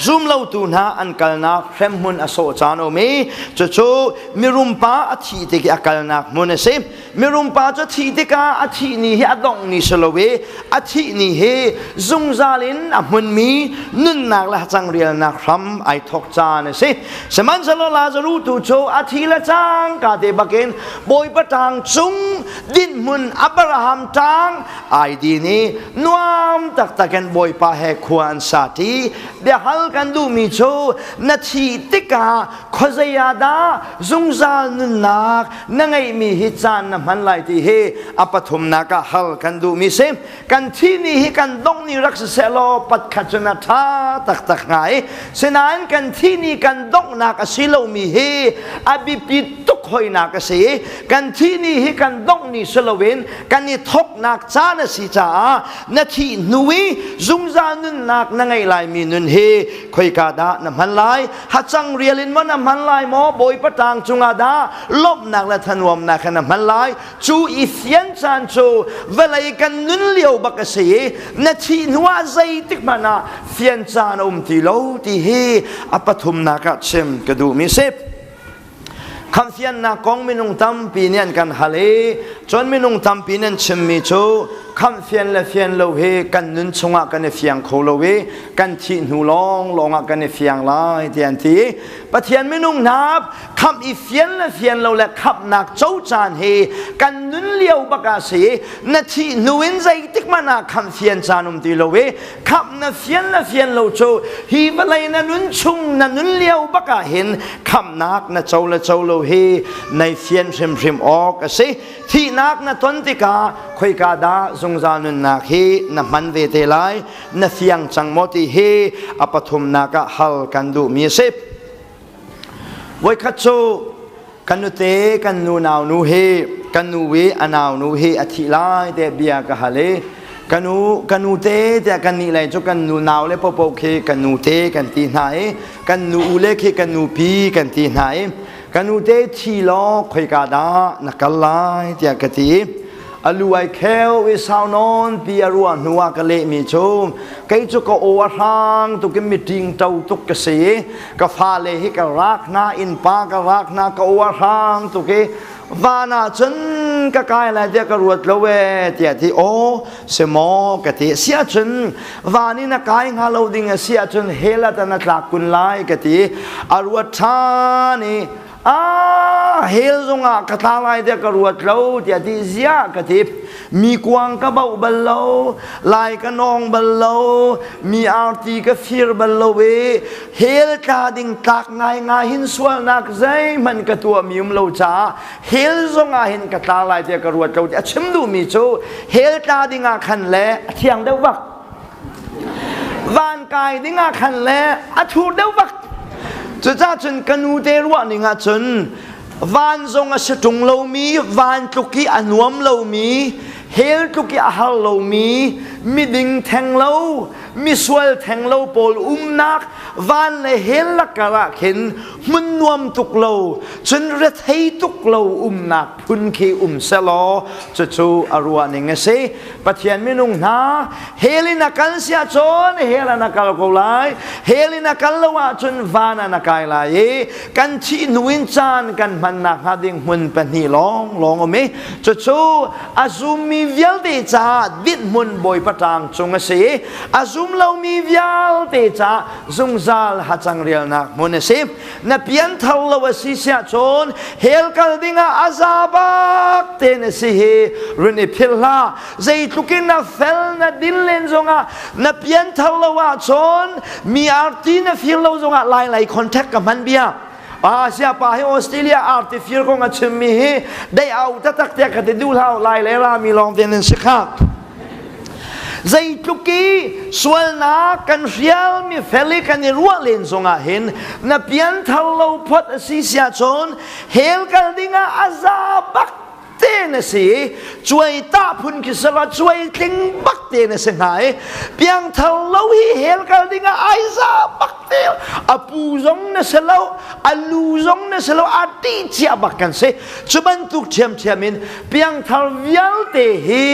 ซุมเลาตูนาอันกัลนักเฟมมุนอโศจานโอเมโชมิรุมปาอธิติกอักัลนักมุนเซมิรุมปาจะทีติกาอธินี่เฮอดองนี่สโลเวอธินี่เฮซุงซาลินอมุนมีนุนนักละจังเรียนนักรำไอทอกจานเซสมันสโลลาจารูตูโชอธิละจังกาเดบักเกนบอยปะตังซุงดินมุนอับราฮัมจังไอดีนี่นวมตักกันบอยปะเฮควานสาธิเดี๋ยวฮัลกันดูมิโชนาทีติกาขจายาดาซุงซานุนนักนั่งไอมีฮิจานน้ำมันไหลที่เฮอปฐุมนักฮัลกันดูมิเซมกันที่นี่ฮิกันดงนี่รักษาโลปัดขัดจนาท่าตักไงเสนั้นกันที่นี่กันดงนักสิโลมีเฮอบิปิตุกหอยนักเสกันที่นี่ฮิกันดงนี่สโลเวนกันนี่ทกนักจานสิจ้านาทีนุยซุงซานุนนักนั่งไงลายมีนุนเฮคอยกาดาน้ำมันลายฮัจังเรียลินมันน้ำมันลายหมอบอยปะตางจุงอาดาลบนักและทันวมนักน้ำมันลายจูอิเซียนจานโจเวลากันนุนเลียวบักเสียนาทีนัวใจติกมานาเซียนจานติโลติเฮอปฐุมนักเชมกระดูมิเซฟคำเสียนนักกองมินุงตัมปีเนียนกันฮาเลจนมินุงตัมปีเนียนชิมมิโชคำเสียนและเสียนโลเฮกันนุนชงะกันเฟียงโคโลเวกันที่หูลองกันเฟียงลายเทียนทีปะเทียนมินุงนับคำอีเฟียนและเฟียนโลและขับนักเจ้าจานเฮกันนุนเลียวบักอาเสนาทีนูอินใจติกมานาคำเฟียนจานุมติโลเวขับนาเฟียนและเฟียนโลโจฮีบลัยนันุนชุงนันุนเลียวบักอาเห็นขับนักนาเจ้าและเจ้าโลเฮในเฟียนริมออกเสที่นักนาตนติกาคอยกาดาซุงจานุนนักเฮน้ำมันเวเทไลนาเฟียงจังมติเฮอปฐุมนักฮัลกันดูมีเซฟไว้คัดโซกันนูเตกันนูนาวนูเฮกันนูเวอนาวนูเฮอธิลายเดเบียกะฮาเลกันนูเตแต่กันนี่เลยจุกันนูนาวเลปโปเคกันนูเตกันตีไหนกันนูอุเลเคกันนูปีกันตีไหนกันนูเตทีล้อคอยกาดานักลายเดียกตีอลูไอเคลวิสาวนอนปีอรัวนัวกะเลมีโจมไกจุกโอวทางตุกมิติงเจ้าตุกกษีกฟาเลฮิกรักนาอินปากรักนากโอวทางตุกวานาจนกะกายละเดียกรวดละเวเตียที่โอเสมอกะติเสียจนวานี่นักายงาเราดิ่งเสียจนเฮลตนักลักกุนไลกะติอรวดทานี่เฮลซงกะตาลายเดียกรวดเราเตียที่เสียกะติมีกวางกะเบาบัลโลลายกะนองบัลโลมีอาร์ตีกะฟิร์บัลโลเวเฮลกาดิ่งตักง่ายหินสวลนักใจมันกะตัวมีมโลจ้าเฮลซงหินกะตาลายเดียกรวดเราเชิมดูมีโจเฮลกาดิ่งขันแลเที่ยงเดวักวานกายดิ่งขันแลทูเดวักจะจ้าจนกันนูเตรวนิงาจนวานทรงสตุงโลมีวานตุกีอนวมโลมีเฮลตุกีอาฮัลโลมีมีดิ่งแทงโลมีสวลแทงโลโปลนักวานเลยเฮลลักกะระเข็นมันนวมตุกโลจนเรทให้ตุกโลนักพุนคีเซลอจะจูอรัวนิงเสปะเทียนมินุงนาเฮลินักันเสียจนเฮลนักกะโกไลเฮลินักละว่าจนวานานักไกไลกันที่นุวินจานกันมันนักหาดิ่งมุนเป็นนี่ลองอเมจะจูอาซุมีเวลเดจาดิดมุนบอยปะตังจงเสอาซุเรามีเวลเดจาซุงซาลฮัจังเรียลนักมุนเสนับเพียนทาวลวสิเสียจนเฮลกัลดิงอาซาบักเตนสิเฮรุนิพิลลาใจทุกินาเฟลนาดินเลนจงอานับเพียนทาวลวจนมีอาร์ตีนาฟิลโลจงอาไล่คอนแทคกับมันเบียเสียไปให้ออสเตรเลียอาร์ติฟิลคงอาจจะมีได้เอาตักเตียกันดูเท่าไล่เลรามีลองเตียนสิครับ ใจทุกี้ส่วนนักกันเรียลมีเฟลิกันในรัวเลนทรงเห็นนับยันทะเลาพัดสิเสียชนเฮลกันดิ่งอาซาบักเตนสิช่วยตาพุนกิสระช่วยทิ้งบักเตนสิหายเพียงทะเลาฮีเฮลกันดิ่งอาซาบักเตลอปูซงนสลาวอลูซงนสลาวอดีเจียบักกันสิจุบันตุกเทียมเทียมินเพียงทะเลาเตฮี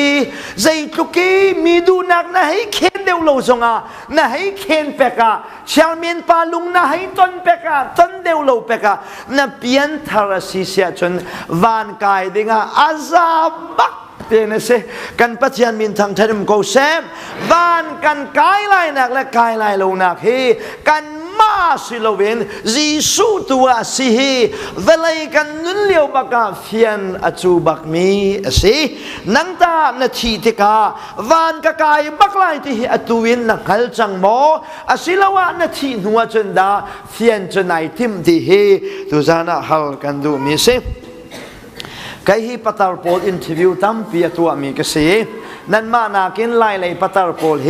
ใจตุกีมีดูนักนะให้เข็นเดวโลซงอานะให้เข็นเปกาเชลมินปาลุงนะให้ต้นเปกาต้นเดวโลเปกานะเพียงทาราสิเสียจนวานกายดิ่งอาซาบักเตนเสกันปัจจัยมินทางเทมโกเซมบ้านกันกายไลนักและกายไลโลนักเฮกันมาสิโลเวนจีสูตัวสิเฮเวลัยกันนุนเลียวบักาเฟียนอจูบักมีสินังตานาทีติกาบ้านกายบักไลที่อตูวินนักฮัลจังโมอสิลาวะนาทีหัวจนดาเฟียนจนไอทิมที่เฮตุจานะฮัลกันดูมีสิใครที่ปัตตาร์โพลอินทิวิวตั้มเปียตัวมีกษีนั่นมานากินไล่เลยปัตตาร์โพลเฮ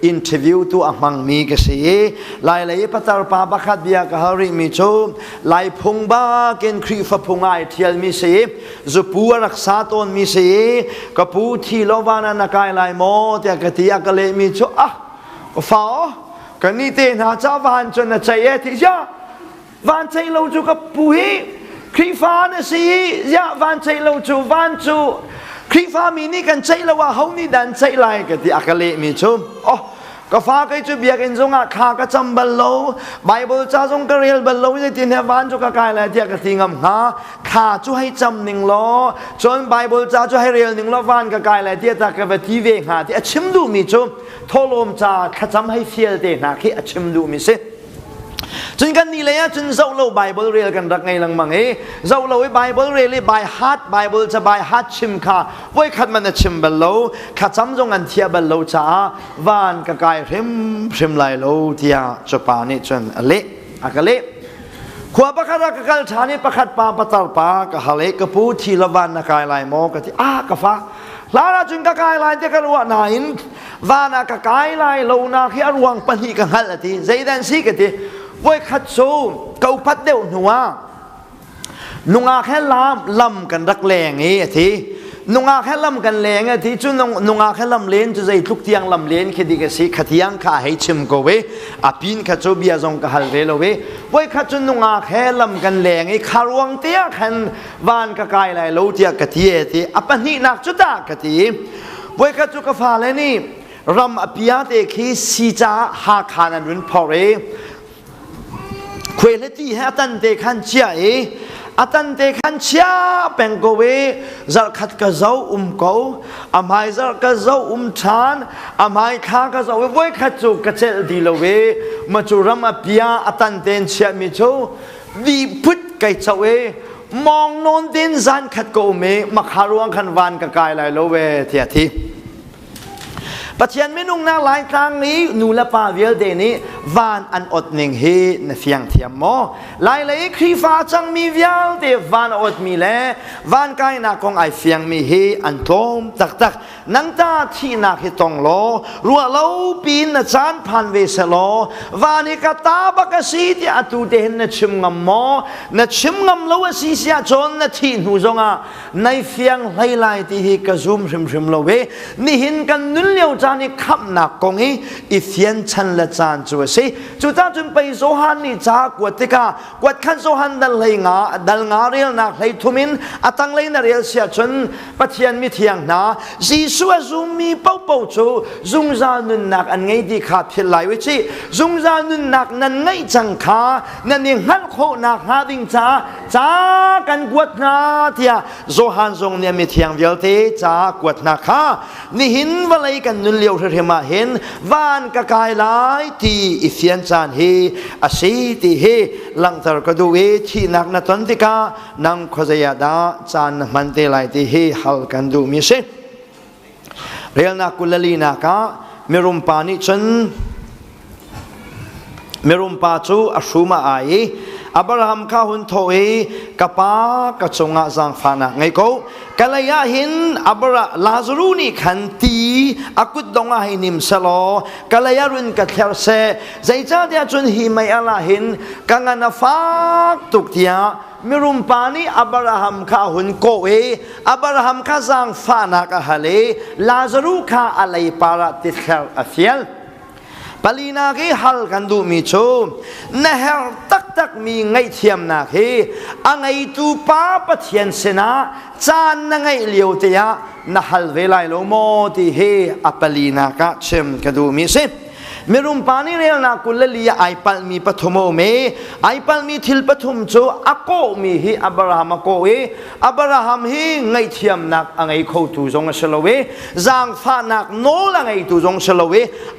อินทิวิวตัวมังมีกษีไล่เลยปัตตาร์ปาบักขัดเบียกฮาริมีโจไล่พงบ้ากินครีฟพงไอเทียลมีสีจุปูรักษาตนมีสีกปูที่โลวานานักไอไล่โมเตียกติยากเลมีโจก็ฟ้ากันนี่เตน่าจะวันจนใจเอติจ้าวันใจเราจูกับปูฮีครีฟ้าเนี่ยสิยะวันใจเราจูวันจูครีฟ้ามีนี่กันใจเราว่าเขานี่ดันใจไรกันที่อักเลมีชุมอ๋อก็ฟ้าก็จะเบียกันจงอ่ะข้าก็จำบัลโลไบเบิลจ้าจงกระเรียลบัลโลจะที่เนี่ยวันจูกกายอะไรที่กระทิงหาข้าจูให้จำหนึ่งล้อจนไบเบิลจ้าจูให้เรียลหนึ่งล้อวันกกายอะไรที่ตากระเวทีเวงหาที่ชิมดูมีชุมโทลมจ้าข้าจำให้เฟียลเดนักที่ชิมดูมีสิจนกันนี่เลยจนเจ้าเราไบเบิลเรียนกันรักไงลังมังเจ้าเราไบเบิลเรียนไบฮัดไบเบิลจะไบฮัดชิมค่ะไว้ขัดมันจะชิมบัลโลขัดจำจงอันเทียบัลโลจ้าวานกกายริมไหลโลเทียจปานิจนเละอักเละขวบประคัดกกลชานิประคัดปาปตาปากะฮาเละกปูทีละวันกายไหลโมกะที่กะฟ้าลาจนกกายไหลเด็กกันว่าไหนวานกกายไหลโลนาขี้อรวงปนิกันฮัลทีใจดันซีกันที่ไว้ขัดสูเกาพัดเดียวหนัวนุงอาแค่ลำกันรักแรงไอ้ทีนุงอาแค่ลำกันแรงไอ้ทีจุนนุงอาแค่ลำเลี้ยนจะใจทุกเตียงลำเลี้ยนแค่ดีกันสิขัดยังข้าให้ชิมก็เว้อภินขัดโจเบียจงกฮัลเวลเว้ไว้ขัดจุนนุงอาแค่ลำกันแรงไอ้คารวงเตียขันวานกะกายไหลโลเตียกะทีไอ้ทีอปนินักจุดากะทีไว้ขัดจุกฟ้าเลยนี่รำอภิยาเตคีสีจ้าหาขานันวินพอเรคุยเลที่ให้ตันเตขันเชียตันเตขันเชียเป็นกเวจัลขัดกะเจ้ากูอามายจัลกะเจ้าชานอามายข้ากะเจ้าไว้ขัดจูกะเจลดีลเวมาจูรำอภิยาตันเตนเชียมิจูดีพุทธไก่เจ้าเวมองนนดินจันขัดกูเมมาคารวงขันวันกะกายไหลโลเวเทียทีปัจจัยไม่นุ่งนาหลายครั้งนี้นูละปาเวลเดนี้วานอันอดหนึ่งเฮนเฟียงเทียมโมหลายเลยครีฟ้าจังมีเวลเดวานอดมีแลวานกายนักของไอเฟียงมีเฮอันโทมตักนังตาที่นักให้ตองโลรัวเล่าปีนจานพันเวสโลวานิกตาบักสีที่อตูเดนนชิมงมโมนชิมงมโลวสีเสียจนนที่หูจงในเฟียงไล่ที่ฮิกซุมริมโลเวนี่หินกันนุนเลียวนี่ขับหนักกงอีเฟียนชันละจานจัวสิจุดจ้าจนไปโซฮันนี่จากวดติกากวดขันโซฮันดัลเลยงาเรียลนักเลยทุมินตังเลยนาเรียลเสียจนปัจจัยมีเทียงนาจีสัวซุมีเป้าจูซุงจานุนนักอันไงดีขาดพิลายวิจิซุงจานุนนักนั้นไงจังขานั่นยังหันโคนักหาดิงจ้ากันกวดนาเทียโซฮันทรงเนี่ยมีเทียงเวลเตจากวดนักขานี่หินว่าอะไรกันนุนเลียวเทมาเห็นวานกะกายหลายที่อิเฟียนจานเฮอาศัยที่เฮหลังจากกระดูเวที่นักนัตันติกานังขจายดาจานมันเตลายที่เฮฮัลกันดูมิเซเรียลนักกุลลีนักมิรุมปานิชนมิรุมปาจูอสุมาไออับราฮัมข้าหุนโถเอกปากระจงอาจังฟานะไงกูกะเลยหินอับราลาซารูนี่ขันตี อากุดดงอาหินิมสโลกะเลยรุนกะเทลเซใจจ้าเดียจุนหิไม่อะไรหินกังนาฟักตุกเทียมิรุมปานีอับราฮัมข้าหุนโกเออับราฮัมข้าจางฟานักฮะเลลาซารุข้าอะไรปาราติเทลอาเฟียลปลีนาคีฮัลกันดูมิโชเนฮร์ตักมีไงเทียมนาคีอังไงตูป้าปะเทียนเสนาจานนังไงเลียวเตียนะฮัลเวลัยโลโมติเฮอปลีนากะเชมกันดูมิเซมิรุมปานีเรียนากุลลียไอปัลมีปฐมโมไอปัลมีทิลปฐมโจอโกมีฮีอับราฮัมโกเออับราฮัมฮีไงเทียมนักอังไงเขาตูจงเชลเวจางฟานักโนลังไงตูจงเชลเว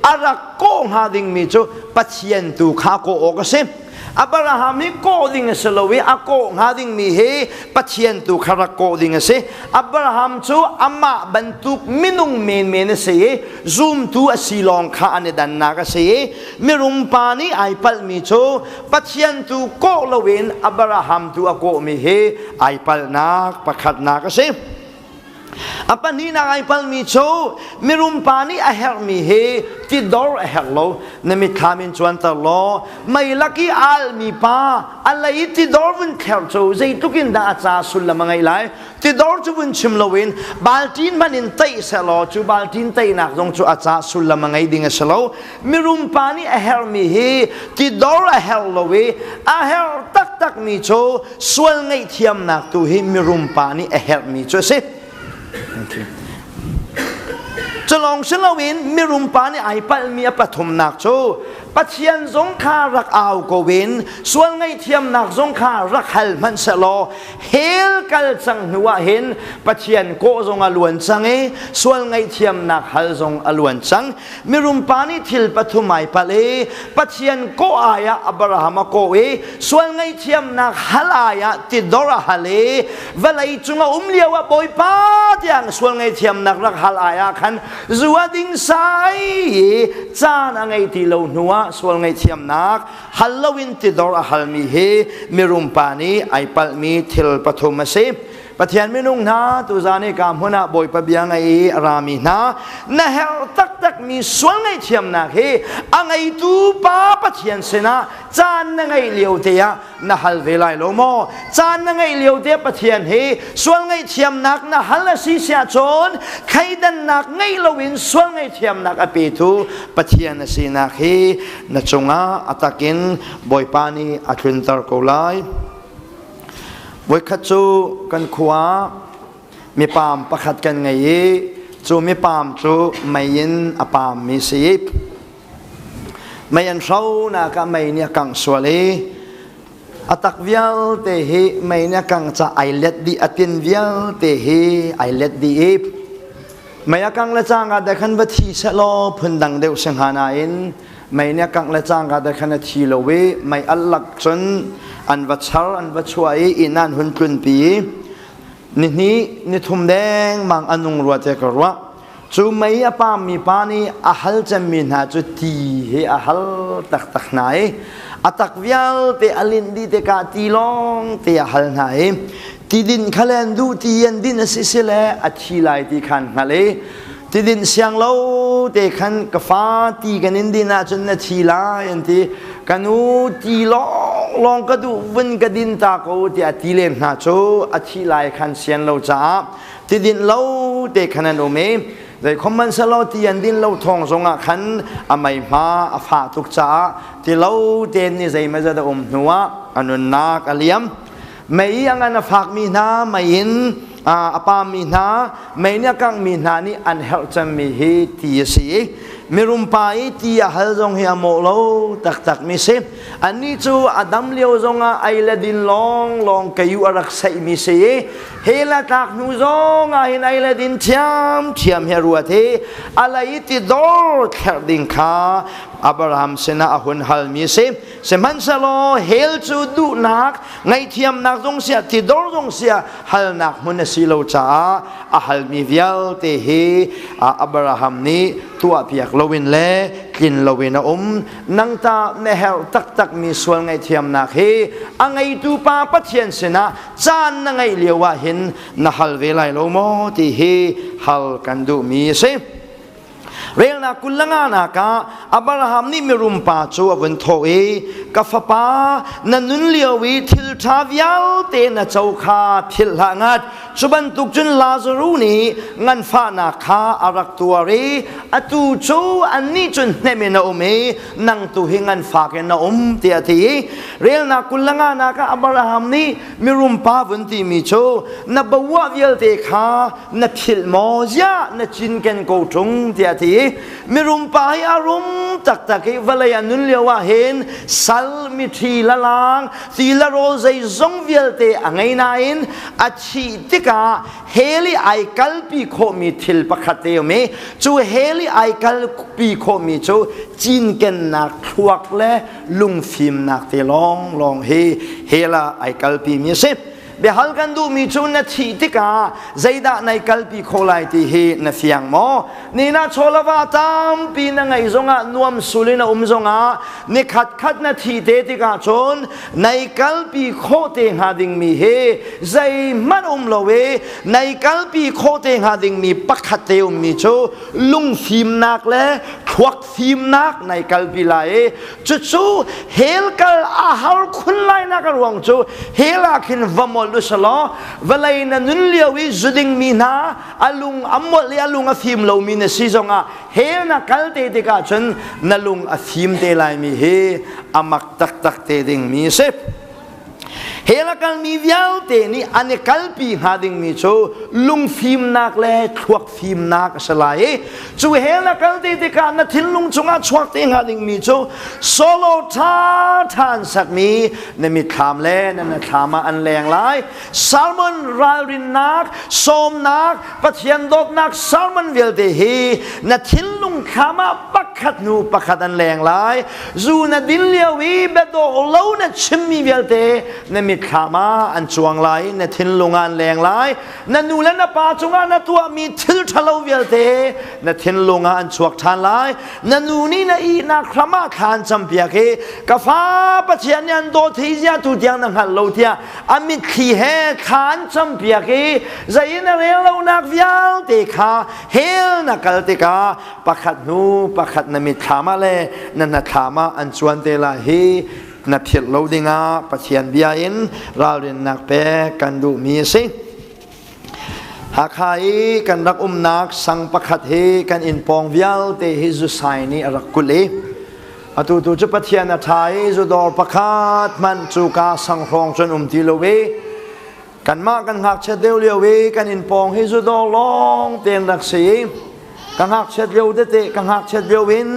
อารักโกหาดิงมีโจปัจเจียนตูข้าโกโอกเซอับราฮัมฮีโกดิงเสลวิอาโกหาดิงมีเฮปัจเจียนตุคารักโกดิงเสอับราฮัมจูอามาบันตุกมินุงเมนเสยซูมตูอสีลองข้าอันดันนากเสยมิรุมปานีไอปัลมีจูปัจเจียนตุโกลเวนอับราฮัมตูอาโกมีเฮไอปัลนักปัจขัดนักเสอัปนี้นายพัลมีโชมิรุมปานีอาเฮร์มีเฮติดอร์อาเฮร์โลนมิทามินชวนตลอไม่ลักกี้อัลมีปาอะไรติดอร์วันเทลโชใจทุกินดาอาจาสุลละมังไงไลติดอร์จูวันชิมลวินบาลตินมันอินเตยเสลอจูบาลตินเตยนักจงจูอาจาสุลละมังไงดิ่งเสลอมิรุมปานีอาเฮร์มีเฮติดอร์อาเฮร์โลเวอาเฮร์ตักมีโชส่วนไงเทียมนักตัวเฮมิรุมปานีอาเฮร์มีโชเซจะลองเชลวินมิรุมปานีไอปัลมีปฐมนักโจปัจเจียนสงขารักเอาโกวินส่วนไงเทียมนักสงขารักฮัลมันเสลอเฮลกัลจังหัวเห็นปัจเจียนโกจงอลวนจังส่วนไงเทียมนักฮัลจงอลวนจังมิรุมปานีทิลปฐมไอปัลปัจเจียนโกอายะอับราฮัมโกเอส่วนไงเทียมนักฮัลอายะติดดอร์ฮัลเวลาจุงเลียวบอยป้าอย่างส่วนไงเทียมนักรักฮัลอายะขันจัวดิ้งไซจานไงที่เราหนัวส่วนไงเทียมนักฮัลโลวินติดอร์ฮัลมีเฮมิรุมปานีไอปัลมีทิลปฐมเสปะเทียนมินุงนาตุจานิกามหัวหน้าบอยปะเบียงไอรามีนานะเฮลตักมีส่วนไงเทียมนักเฮอังไงตูป้าปะเทียนเสนาจานไงเลียวเตียนะฮัลเวลัยโลโมจานไงเลียวเตียปะเทียนเฮส่วนไงเทียมนักนะฮัลสีเสียจนใครดันนักไงลวินส่วนไงเทียมนักอปีตูปะเทียนสีนักเฮนะจงอาอัตกินบอยปานีอัตุนตร์โกไลวัยขจูกันขวามีปามประคัดกันไงจูมีปามจูไม่ยินอปามมีสีไม่ยันเช้านะก็ไม่เนี่ยกังสวลีอัตักเวียลเตหิไม่เนี่ยกังจะไอเล็ดดีอัตินเวียลเตหิไอเล็ดดีไม่ยกังละจางกันแต่ขันวัตีเสลอพันดังเดียวเสียงหานาอินไม่เนี่ยกังละจางกันแต่ขันทีโลเวไม่อัลลักจนอันวัชรอันวัชวายอินันหุ่นกุนปีนี่ทุ่มแดงมังอนุงรัวเจกรัวจูไม่อปามีปานีอาฮัลจะมีนาจุตีเฮอาฮัลตักไหนอัตักวิลเตอลินดีเตกาตีลองเตอาฮัลไหนตีดินขลันดูตียันดินสิเสลอัชีไลตีขันมาเลยที่ดินเสียงเล่าเด็กขันกฟ้าตีกันนินดินอาจนนาทีลายันที่กันอูตีลองก็ดูวันกดินตาเขาที่อตีเลนนาโจอาชีไลขันเสียงเล่าจ้าที่ดินเล่าเด็กขันโอเมแต่คอมมันสลอที่ยันดินเล่าทองทรงขันอเมย์มาอาฟาทุกจ้าที่เล่าเดนนี่ใจไม่จะได้หัวอนุนักอเลียมไม่ยังอันฝากมีนาไม่ยินอาปามีนาไม่เนี่ยกังมีนานี่อันเฮลจะมีเหตุสีมิรุมไปที่ฮัลจงเฮียโมโลตักมีเสอันนี้จูอดัมเลียวจงไอละดินลองกยูอารักใส่มีเสเฮละตักนูจงไอละดินเทียมเฮรัวเทอะไรที่ดอร์แคดิงคาอับราฮัมเสนาหุ่นฮัลมีเสมันสโลเฮลจูดูนักไงเทียมนักจงเสียที่ดอร์จงเสียฮัลนักมุนสิโลจ้าฮัลมีเวียลเตเฮอับราฮัมนี้ตัวเปียกลวินเล่กินลวินนังตาเนเฮลตักมีส่วนไงเทียมนักเฮอังไงตูปาปะเทียนเสนาจานนังไงเลียวว่าเห็นนะฮัลเวลัยโลโมที่เฮฮัลกันดูมีเส เรลนากุลงานากาอับราฮัมนี่มิรุมปาจูอวันโทเอกาฟปานันนุนเลียววิทิลทาวิลเตนะเจ้าข้าทิลหางัดจุบันตุกจุนลาซารูนีงันฟานาคาอารักตัวเรอตูจูอันนี้จุนเนเมนาอเมนังตุหิงันฟาเกนาอมเตียทีเรลนากุลงานากาอับราฮัมนี่มิรุมปาวันที่มีโชนับว่าวิลเตคานับทิลมอยานัจินเกนโกจงเตียทีมิรุมปาให้อารมณ์ตักตะกี้วลายันนุนเลียวว่าเห็นสัลมิทีละลางสีละโรใจซงวิลเตอังไงนายนอาชีติกาเฮลิไอคัลปีโคมีทิลปะคัตเตอเมจูเฮลิไอคัลปีโคมีจูจินเกนนักทวกและลุงฟิมนักเตลองเฮลาไอคัลปีมีเซเบฮัลกันดูมีจูนทีติกาใจดาในกัลปีโคไลที่เฮนเฟียงโมนี่น่าโชลวาตามปีนังไงจงอ่ะนวมสุลินะจงอ่ะนี่ขัดนาทีเตติกาชนในกัลปีโคเตหาดิงมีเฮใจมันลเวในกัลปีโคเตหาดิงมีปักขัดเตอมีจูลุงฟิมนักและควักฟิมนักในกัลปีไลจูเฮลกัลอาหารคุณไลนักรวงจูเฮลาคินวมอลลุสลอเวลาอินันนุนเลียววิจุดิงมีนาอลุงอัมมลีอลุงอฟิมเรามีเนซิจงอ่ะเฮนักกัลเตติกาจนนลุงอฟิมเตลายมีเฮอามักตักเตดิงมีเซฟเฮลักลมีวิลเตนี่อันนี้กัลปีหาดิงมีโชลุงฟิมนักเล่ทวกฟิมนักสลายจูเฮลักลเตติกานัทินลุงจงอาทวกเตหาดิงมีโชโซโลทานสักมีนมิถามเล่นั่นถามอันแรงหลายซัลมอนราลินนักโสมนักปัทยันดกนักซัลมอนวิลเตเฮนัทินลุงขามาปักขัดนูปักขัดอันแรงหลายจูนัดินเลียวีเบดโอเลวนัชิมมีวิลเตนมิขามาอันจวงไหลนทินลงอันแรงไหลนันนูและนปาจงอันตัวมีทิลทะเลวิลเตนทินลงอันจวกทานไหลนันนูนี่นะอีนักขมาทานจำเปียกกฟ้าปัจจัยยันโดทีเสียตุเดียงนังหันโลเทียอามิขีเฮทานจำเปียกใจนักเรียนเรานักวิลเตคาเฮลนักกัลติกาปักขัดนูปักขัดนมิขามาเลนันนักขามาอันจวนเตลาเฮนับเพียรเราดิงาปัจจัยเบียนเราเรียนนักเปกันดูมีสิหากใครกันรักนักสังประคัดเฮกันอินปองวิลเตฮิจุไซนี่รักกุลีอตุตุจุปัจจัยนัทไทยจุดอประคัดมันจูกาสังครองจนทีโลเวกันมากันหักเชดเดียวเลียวเวกันอินปองฮิจุดอลองเตียนรักสีกันหักเชดเดียวเตะกันหักเชดเดียววิน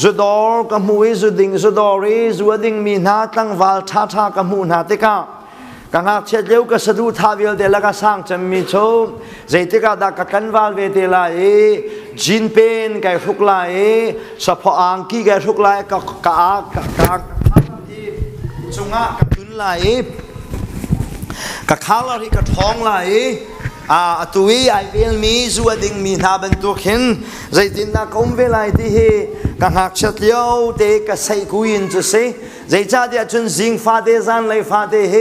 จุดอร์กับมูอิจุดิงจุดอรีจุดดิ่งมีนาตั้งวาลท่ากับมูนาติกากังหักเช็ดเลี้ยวกับสะดุดทาวิลเดลก็สร้างจำมีโชว์ใจติกาดักกันวาลเวเตลาจินเป็นไก่ทุกลายสะพออังกี้ไก่ทุกลายกับจุงะกับตุนลายกับข้าวลาที่กับท้องลายตัวไอเวลมีจุดดิ่งมีนาเป็นตัวขินใจตินนักอมเวลาที่กังหักเช็ดเลี้ยวเด็กกับใส่กุยนจะเสใจจ้าเดียจนสิงฟาเดซันเลยฟาเดเฮ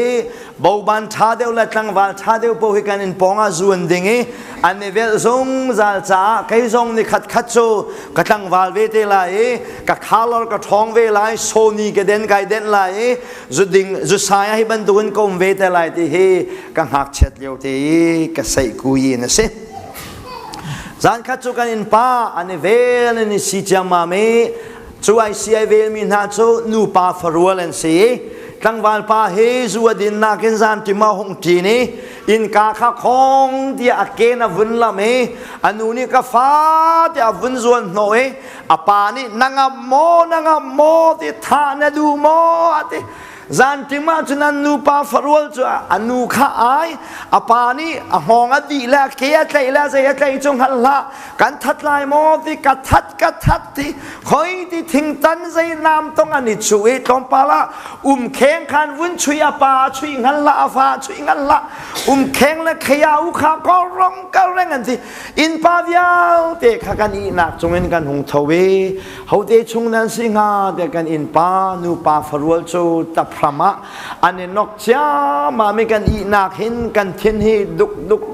บ่าวบันท่าเดียวละตั้งวาลท่าเดียวพอให้กันอินปองอาจวนดิ่งอันนี้เวลซงจัลจ้าใครซงนี่ขัดโจกตั้งวาลเวทีลายกับข้าวลกับท้องเวลาโซนีกเด่นไกเด่นลายจุดดิ่งจุดสายให้บรรทุนกลมเวทีลายที่เฮกังหักเช็ดเลี้ยวที่กับใส่กุยนะสิจานขัดโจกันอินป้าอันนี้เวลนี่สิจามาเมช่วยเสียเวลมีนาโจนูป้าฟรัวเลนสีตั้งวันป้าเฮจัวดินนักอินซานที่มาหงทีนี้อินกาข้าคงที่อาเกนวุ่นละเมอันนู้นี่ก็ฟ้าที่วุ่นส่วนหน่อยอาปานี่นางโมที่ท่านดูโมที่จันทิมาจุนันนูป้าฟรัวจ้าอันนูข้าไออาปานี่ห้องอดีแล้วเกียใจแล้วใจใจจงหันละกันทัดลายโมที่กัดทัดที่คอยที่ทิ้งตันใจน้ำต้องอันนี้ช่วยตอมปาละแข็งขันวุ่นช่วยอาปาช่วยหันละอาฟ้าช่วยหันละแข็งและขยาวข้าก็ร้องก็แรงกันที่อินปาวิาเตะข้ากันอีนักจงเงินกันหงทวีเขาเตะชงนั้นสิงาเตะกันอินปานูป้าฟรัวจูตับ พระมะอันนี้นกจ้ามาไม่กันอีนักเห็นกันเทียนให้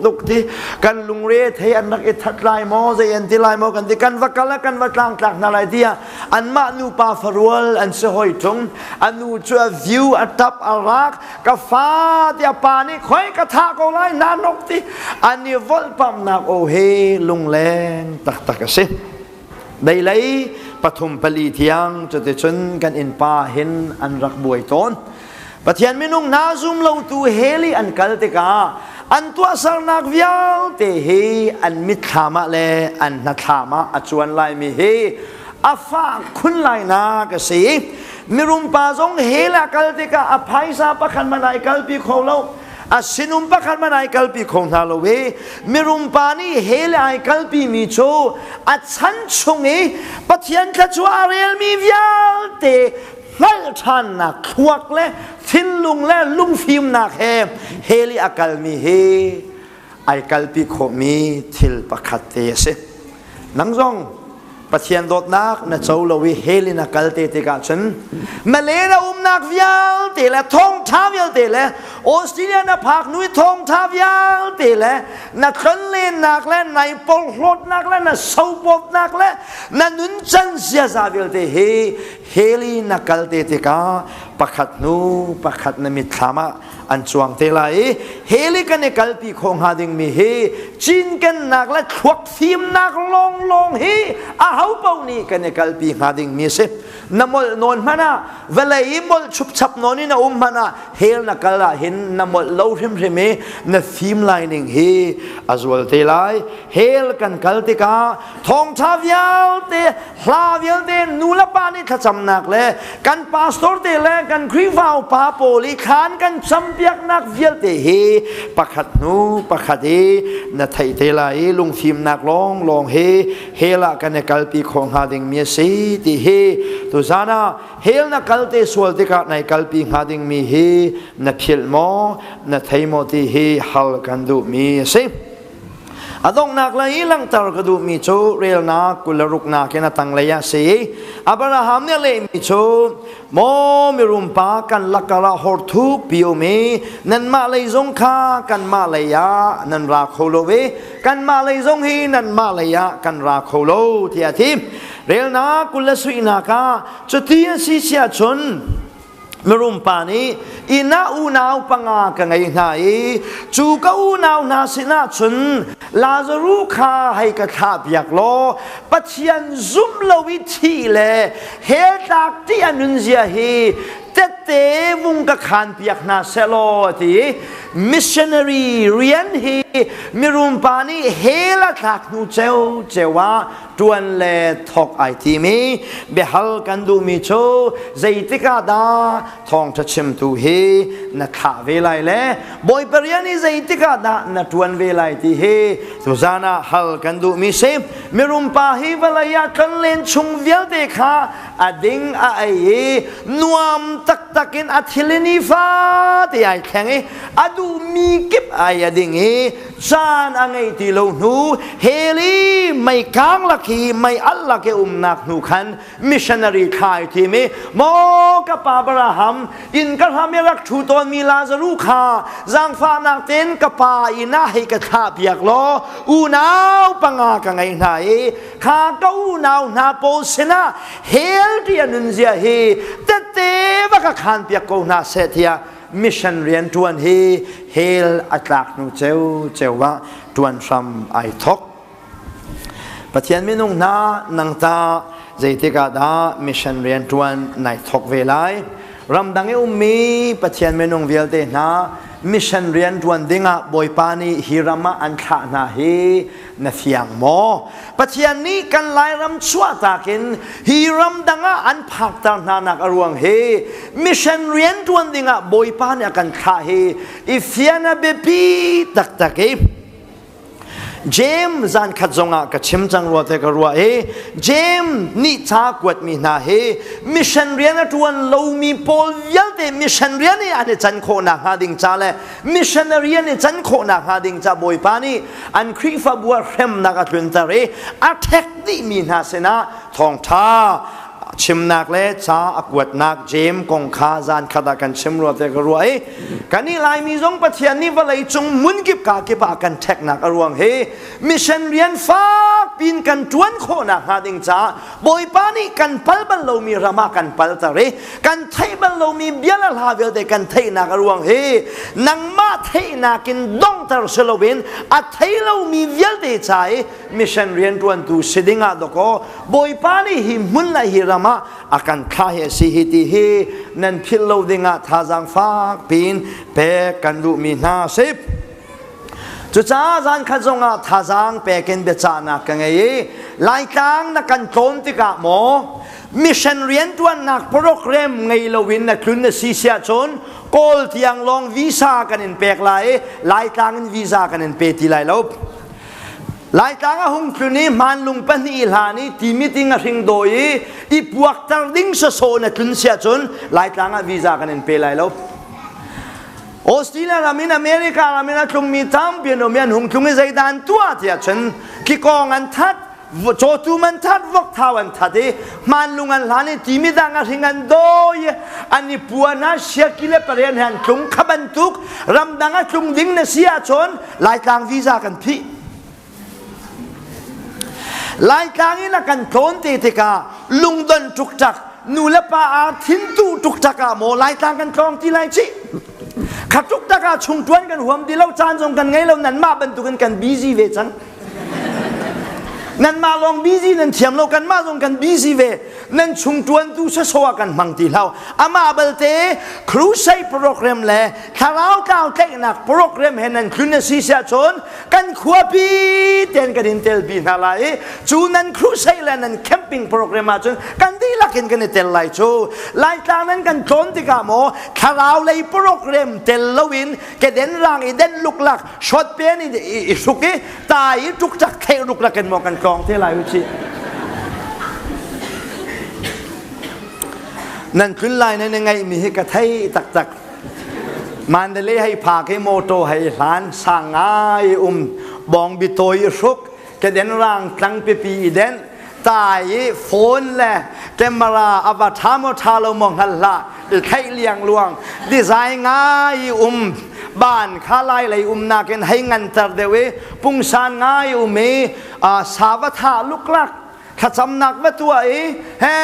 ดุกที่กันลุงเรทให้อันนักอิทัดลายมอเซียนที่ลายมอกันที่กันวักกันและกันวักลางจากนาลายเดียอันมานูปาฟรวลอันเสหอยจงอันนูชัววิวอัตับอารักกาฟ้าเดียปานี่คอยกระทะก็ไล่นานกที่อันนี้วอลปั๊มนักโอเฮลุงแรงตักเสได้เลยปฐมปลีเทียงจะได้ชนกันอินป่าเห็นอันรักบวยต้นปะเทียนมินุงนาซุมเราตูเฮลีอันกัลติกาอันตัวสารนักวิญเตเฮอันมิถามะเลอันนัทามะอจวนไลมีเฮอาฟ้าคุณไลนากสีมิรุมปาซงเฮลกัลติกาอภัยซาปะคันมานายกัลปีโคเราอาสินุมปะคันมานายกัลปีคงทาโลเวมิรุมปานีเฮลไอกัลปีมีโชอาชันชงเอปะเทียนขจวาเรลมีวิญเตไม่ทันนักควักและทินลุงและลุงฟิมนักเฮลิอากัลมีเฮไอกัลปีโคมีทิลปะคัตเตเสนังซองปะเทียนโดดนักนะเจ้าเราวิเฮลินักกัลเตติกาฉันมาเลนะนักวิญเตและทองท้าวิญเตและออสเตรเลียนะพักนุ้ยทองท้าวิญเตและนักขันเลนนักและในปอลโลดนักและนะสาวบดนักและนันุนจันเสียซาวิญเตเฮลินักกัลเตติกาประคัดนูประคัดนมิตรามะอันจวงเตลัยเฮลิกันในกัลปีคงหาดิงมีเฮจินกันนักและควักฟิมนักลงเฮอาเฮาเป่านี่กันในกัลปีหาดิงมีเสนมลนนมานะเวลาอิมลชุบชับนนนี่นะมานะเฮลนักกัลละเห็นนมลเลวริมเมนฟิมไลนิงเฮอาจวลเตลัยเฮลกันกัลติกาทองชาวิลเตลาวิลเตนูลปานี่ถ้าจำนักเลยกันปาสตอร์เตเลกันครีฟาวปาโปลิขานกันจำเปียกนักวิลเตเฮประคัดนูประคัดเฮนัทไทเตลัยลุงฟิมนักลองเฮละกันในกัลปีของหาดิงมีสีติเฮตุซานาเฮลนักกัลเตสวลติกาในกัลปีหาดิงมีเฮนักพิลโมนัทไทโมติเฮฮัลกันดูมีสิอดงนักเลยลังตารกดูมีโชเรียลนักกุลรุกนักนัตังเลยสิอับราฮัมเนี่ยเลยมีโชโมมิรุมปากันลักกะละฮอร์ทูปิโอเมนันมาเลยซงคากันมาเลยยานันราโคโลเวกันมาเลยซงฮีนันมาเลยยากันราโคโลที่อาทิเรียลนักกุลสุอินักาจุดที่สิเสียชนมรุมปานีอินาอูนาวปังอากันไงไงจูกอูนาวนาสินาชนลาซารุคาให้กระทาบอยากล้อปัจจัยซุมลวิธีเลเฮตักที่อนุนเสียเฮเตวุงกะขานเปียกนาเซโลที่มิชชันนารีเรียนเฮมิรุมปานีเฮละทักนูเจวาตวนเลทอกไอทีมีเบฮัลกันดูมีโชใจติกาดาทองจะชิมตูเฮนัทาเวลัยเลบอยเปรียนีใจติกาดานัทวนเวลัยที่เฮตุซานาฮัลกันดูมีเซมมิรุมปาฮีเวลายากันเลนชงเวลเดคาอดิงไอเอนวมตักินอัธิลินีฟ้าที่ไอแข็งอดูมีกิบไอดิงจานอังไอที่โลนูเฮลีไม่ค้างลักฮีไม่อัลลักนักนูขันมิชชันนารีขายที่มีโมกับปาบราฮัมอินกัลฮามิรักชูตอนมีลาซารุคาจางฟ้านักเต้นกับปาอินาให้กระทาเปียกล้ออูนาวปังอากังไงไหนข้าก็อูนาวนาโปสนาเฮลที่อนุนเสียเฮเตวกขันเปียกโกนาเสถียมิชชันเรียนทวนเฮลอัตลักนูเจวะทวนซัมไอทอกปะเทียนมินุงนานังตาใจติกาดามิชชันเรียนทวนในทอกเวลัยรำดังมีปะเทียนมินุงเวลเตนามิชชันเรียนทวนดิงะบอยปานีฮิรามาอันขานาเฮนเฟียงโมปัจจัยนี้กันไล่รำชั่วตากินฮิรัมดังอันพักตานานักอรวงเฮมิชชันเรียนทวนดิงะบอยปานีกันขาเฮอิฟยานาเบปีตักเฮเจมส์อันขัดจงกับชิมจังรัวเตกรัวเจมส์นี่ชากวดมีนาเฮมิชชันเรียนทวนโลมีโพลยัลเตมิชชันเรียนนี่อันนี้จันโคนักหาดิงจ้าเลยมิชชันเรียนนี่จันโคนักหาดิงจ้าบอยปานีอันครีฟบัวเฟมนักทุนตาเรอัตแทกนี่มีนาเสนาทองท้า ชิมนักเล่จ้าอากวดนักเจมกงคาจานขดากันชิมรัวแต่กรวยกันนี่ลายมีจงปะเทียนนี่ว่าเลยจงมุนกิบกากิบอากันเทคนักอรวงเฮมิชันเรียนฟ้าปีนกันจวนโคนักหาดิงจ้าบอยปานี่กันปัลบัลโลมีรามากันปัลตะเรกันไทยบัลโลมีเบียลลาเวลเดกันไทยนักอรวงเฮนังมาไทยนักินดงตะเสลวินอัไทยเรามีเบียลเดใจมิชันเรียนจวนตูสิดิงาดก็บอยปานี่หิมุนไลฮิรามาอาการคลายสิฮิติฮีนั่นพิลโลดิงาท่าจังฟ้าปีนเปกันดูมีนาสิบจุดจ้าจันขจงอาท่าจังเปกันเบจานักกันไงไล่กลางนักกันโจมติกะหมอมิชชันเรียนตัวนักโปรแกรมไงเราวินนักคลุนซีเซียชนโกลที่ยังลองวีซ่ากันinเปกไล่กลางวีซ่ากันinเปติไลลบหลายครั้งหงคืนนี้มันลุงเป็นอิลานีที่มีติ้งริงโดยอีพวกตร์ดิ้งโซนทุนเสียจนหลายครั้งวีซ่ากันเป็นไรแล้วออสเตรเลียรามินอเมริการามินคงมีทั้งเปียโนเมียนหงคงใจดันตัวที่ฉันคิดกองอันทัดโจตุมันทัดวกท้าวันทัดมันลุงอันหลานที่มีดังริงอันโดยอันนี้ปัวน่าเสียกิเลปเรียนหันคงขบันทุกรำดังคงดิ้งเสียจนหลายครั้งวีซ่ากันพี่หลายครั้งนี้นักการโจมตีที่กาลุงดนจุกจักนูเลปาอาทินตูจุกจักโมหลายครั้งกันคลองที่ไรชิขัดจุกจักชุงทวนกันหัวดีเล่าจานส่งกันไงเรานั่นมาบรรทุกกันบีซีเวจังนั่นมาลองบีซีนั่นเทียมเรากันมาส่งกันบีซีเวนั่นชุงทวนตูเสสวกันมังตีเราอามาเบลเตครูใช้โปรแกรมแหละข้าวเก่าเทคนักโปรแกรมเห็นนั่นคุณซีเซียชนกันขวบปีเตียนกันอินเทลปีนาไลจูนั่นครูใช้แล้วนั่นแคมปิ้งโปรแกรมมาจนกันดีลักกันเทลไลจูไลตานั้นกันโจนติกาโมข้าวเลยโปรแกรมเทลวินแกเดินร่างอีเดินลุกลักช็อตเปียนี่สุกี้ตายจุกจักเทลุกลักกันมองกันกองเทลายวิชินั่นขึ้นไลน์นั่นยังไงมีให้กระไทยตักมันได้เลยให้พาให้โมโตให้หลานสั่งง่ายบองบิโตยสุกแกเดินร่างตั้งปีเดินตายโฟนแหละแกมาลาอวตารมทาลมองหันละไทยเลี้ยงลวงดีไซน์ง่ายบ้านข้าไล่เลยนาเกนให้เงินตัดเดวปุงสานง่ายสาวทาลุกลักข้าจำนักว่าตัวเฮ้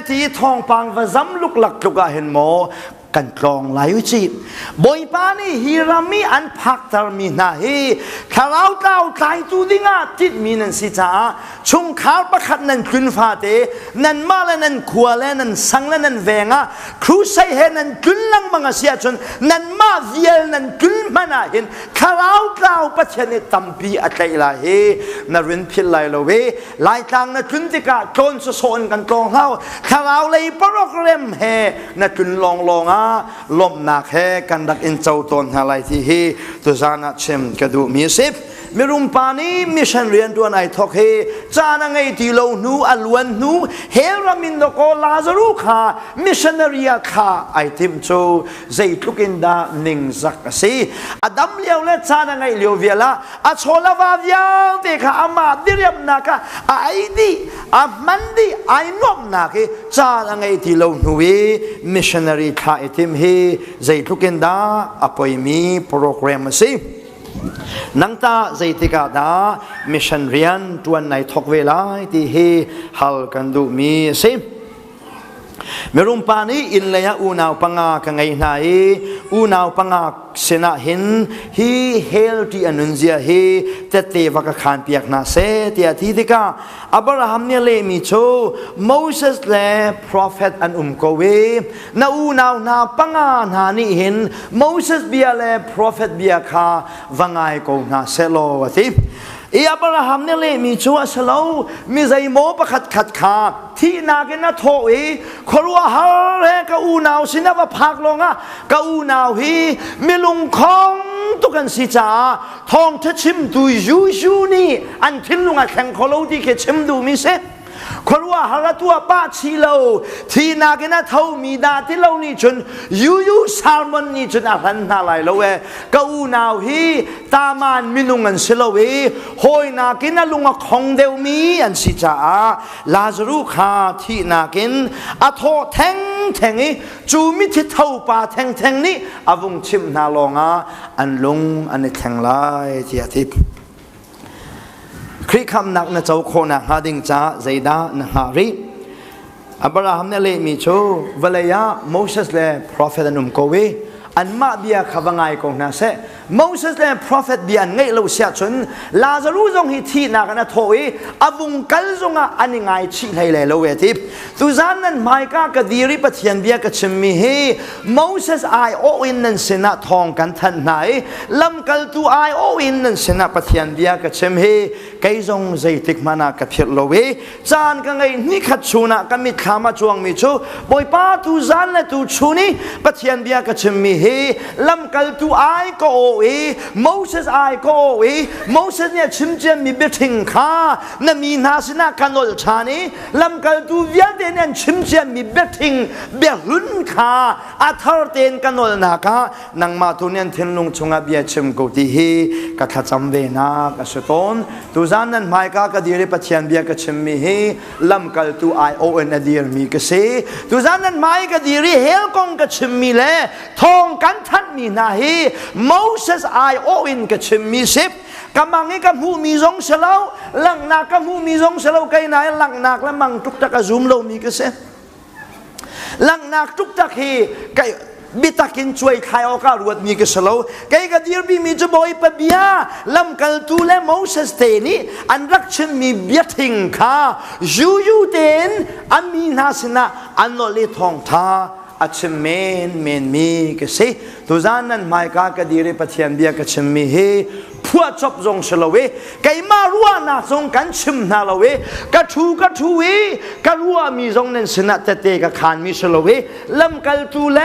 ที่ทองปังว่าจำลุกลักลุกเห็นโมกันกรองหลายวิจิตบอยปานี่ฮิรามีอันพักตรมีนาฮีข้าเราเก่าใจตูดิงาจิตมีนันสิจ้าชุมข้าวประคัดนันขึ้นฟ้าเตนันมาและนันขัวและนันสังและนันแวงครูใส่เห็นนันขึ้นลังมังเสียจนนันมาเวียลนันขึ้นมานาเห็นข้าเราเก่าประเทศนี้ตั้มปีอะไรล่ะเฮนรินพิลไลโลเวหลายครั้งนันขึ้นติกาโจนโซนกันกรองเล่าข้าเราเลยโปรแกรมเฮนันขึ้นลองลมนักแห่กันดักอินเจ้าตนอะไรที่เฮตัวจานัดเชมกระดูมีสิบมิรุมปานีมิชันเรียนตัวไหนทอกเฮจานังไอที่เราหนูอลวนหนูเฮรามินโดโกลาซารุขามิชันนารียาขาไอทิมโจใจทุกินดาหนิงสักสีอดัมเลี้ยวเล็ดจานังไอเลี้ยวเวลาอโชลาวาวิยาเตค่ะอามาดิเรียบนักไอดีอามันดีไอนอมนักจานังไอที่เราหนูมิชันนารีขาไอทิมเฮใจทุกินดาอปอยมีโปรแกรมสินังตาใจติกาดามิชันเรียนตัวในทกเวลาที่เฮฮัลกันดูมีสิมิรุมปานีอินเลยอูนาวปังอาคังไงนายอูนาวปังอาเสนาหินฮีเฮลที่อนุนเซียเฮเตเตวกขานเปียกนาเซที่อธิติกาอับราฮัมเนี่ยเลมิโชโมเสสและพรอเฟตอันโกเวนาอูนาวนาปังอานานี่เห็นโมเสสเบียและพรอเฟตเบียคาวังไงโกนาเซโลวะทีอับราฮัมเนี่ยเลยมีชัวสลาวมีใจโมประขัดขาที่นาเกนโถขรัวฮาร์เฮกอูนาวสินะว่าพักลงกอูนาวฮีมีลุงคองตุกันสิจ้าทองเธอชิมดูยูนี่อันทิ้งลุงแข่งขลุ่ยที่แค่ชิมดูมิเซ คนว่าหาตัวป้าชีโลที่นาเกน่าเท่ามีดาที่เรานี่จนยูซาลมอนนี่จนอะไรน่าไหลเราเว้ก็อูนาวฮีตามันมินุงันเสลเวหอยนาเกน่าลุงของเดวมีอันสิจ้าลาซารุขาที่นาเกนอัทโธแทงนี้จูมิที่เท่าป่าแทงนี้อาวุงชิมนาลงอันลงอันนี้แทงไล่ที่อาทิตย์คริคำนักนะเจ้าโคนักหาดิงจ้าใจดานะฮาริอับราฮัมเนี่ยเลยมีโชว์เวลายาโมเสสและพระเฟตนุมโกเวอันมาเบียขวังไงกงนาเซโมเสสและพระเฟตเบียนไงเราเสียจนลาซารุจงฮิทีนักนะโถยอาวุงกัลจงอันนี้ไงชีเลยเลยเราเวทิบตุจานนั้นไม่กากดีริปเทียนเบียกชิมมีเฮโมเสสไอโออินนั้นเสนาทองกันทันไหนลำกัลตูไอโออินนั้นเสนาปเทียนเบียกชิมเฮไกจงใจติกมานากับเพียรเราเวจานกันไงนี่ขัดชูนักมิดขามาจวงมิจูบอยป้าตุจานและตุชูนี่ปเทียนเบียกชิมมีเฮลำกัลตูไอก็โอเอโมเสสไอก็โอเอโมเสสเนี่ยชิมเจมีเบทิงข้านั่นมีนาสนากันอลชานีลำกัลตูวิญญาณเนี่ยชิมเจมีเบทิงเบหุนข้าอัทารเตนกันอลนาคานังมาตุเนี่ยทิ้งลงชงอาเบียชิมกุฏิเฮกัขจำเวนักสุดต้นตุจานนั้นไม่กากดีริปเทียนเบียกชิมมีเฮลำกัลตูไอโอเอ็นอดีร์มีกษตุจานนั้นไม่กดีริเฮลกงกชิมมีเล่ทองกันทัดมีนาฮีโมเสสไอโออินกชิมมีสิบกำมังให้กำหูมีสองเสลาหลังนักกำหูมีสองเสลาไกไหนหลังนักแล้วมังทุกตะกจุมเรามีกษหลังนักทุกตะฮีไกบิตากินช่วยใครเอาการวดมีกษลาวไกกดีร์บีมีจะบอยปะเบียลำกัลตูและโมเสสเตนี่อันรักฉันมีเบียทิงข้ายูเตนอันมีนาสนะอันโนเลทองท่าอัชเมนมีกษตุจานันไม่กากดีริปเทียนเบียกชมีเฮพัวจบจงเฉลวไกมารัวนาจงกันชิมนาลเวกะทูเวกะรัวมีจงนั้นสนัดเตกะขานมีเฉลวลำกัลตูเล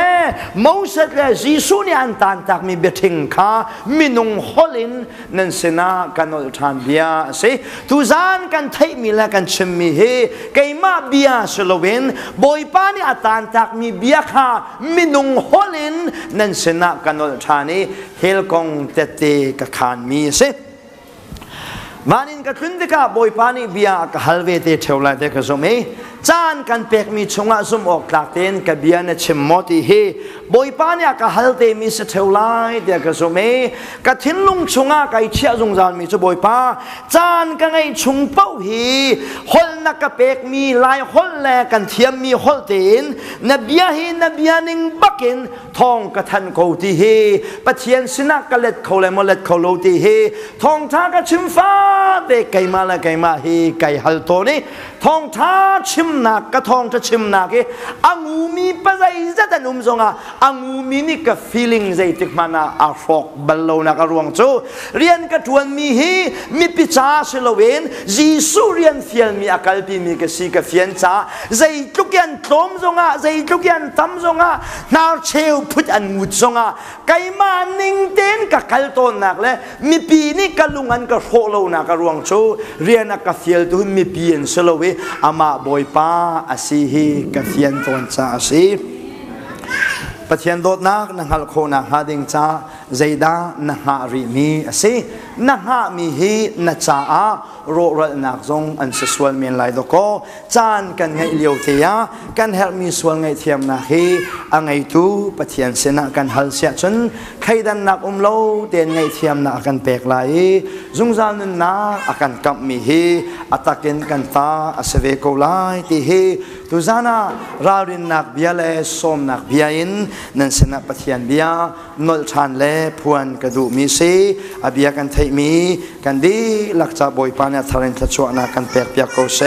โมเสสและจีซูนี่อันตันตักมีเบทิงข้ามีนุงฮอลินนั้นสนากันอลทานเบียเสตุจานกันไทยมีและกันชิมมีเฮไกมาเบียเฉลวินบอยปานี่อันตันตักมีเบียข้ามีนุงฮอลินนั้นสนากันอลทานีเฮลกงเตกะขานมีเสมานินกับคุณเด็กบอยปานีเบียกับฮัลเวเตเทวลาเด็กสมัยจานกันเป็กมีชงอาสมออกหลักเตนกับเบียนชิมมอติเฮบอยปานีกับฮัลเตมีสเทวลาเด็กสมัยกับทิ้งลุงชงอากับเชี่ยจงจานมีจะบอยปาจานกันไอชงเป้าฮีฮอลนักกับเป็กมีลายฮอลแลกันเทียมมีฮอลเตนนเบียฮีนเบียนิงบักินทองกับทันโกติเฮปะเทียนสนักกะเล็ดเขาเลยมเล็ดเขาโลติเฮทองทากับชิมฟ้าเด็กไก่มาละไก่มาฮีไก่ฮัลโตนี่ทองท้าชิมนักกะทองจะชิมนักอังูมีปะใจจะแต่นุ่มทรงอังูมีนี่กับ feeling ใจติกมานาอาฟอกบัลโลนักรวงโจเรียนกะทวนมีฮีมีปิจาเชลเวนจีสุเรียนเฟียนมีอากัลปีมีกะซีกะเฟียนจ้าใจทุกยันทมทรงใจทุกยันทำทรงนาเชลพุทอันมุดทรงไก่มานิ่งเต้นกะกัลโตนักเลยมีปีนี่กะลุงอันกะโฟโลนักรวงโจเรียนนักกะเฟียลตุมีปีนเชลเวอามาบอยป้าอาศิฮีกะเฟียนตวนจ้าอาศิปะเทียนโดดนักนังฮัลโคนักฮาดิงจ้าใจดานักฮาริมีอาศินักฮามีฮีนักจ้าโรรนักจงอันสวลเมียนไหลดโกจานกันไงเลียวเทียกันเฮลมีสวลไงเทียมนักฮีอังไงตูปะเทียนเสนากันฮัลเสียจนใครดันนักโลเตียนไงเทียมนักกันเปกไหลจงจานันนักอากันกับมีฮีอัตกินกันตาอาเสเวโกไลตีฮีตุจานารารินนักเบียเลสมนักเบียอินนั่นเสนาปะเทียนเบียนลชานเลพวนกระดูมีซีอาเบียกันไทยมีกันดีหลักจากบอยปานทารินทัชวนากันเปียกเปียกโกเซ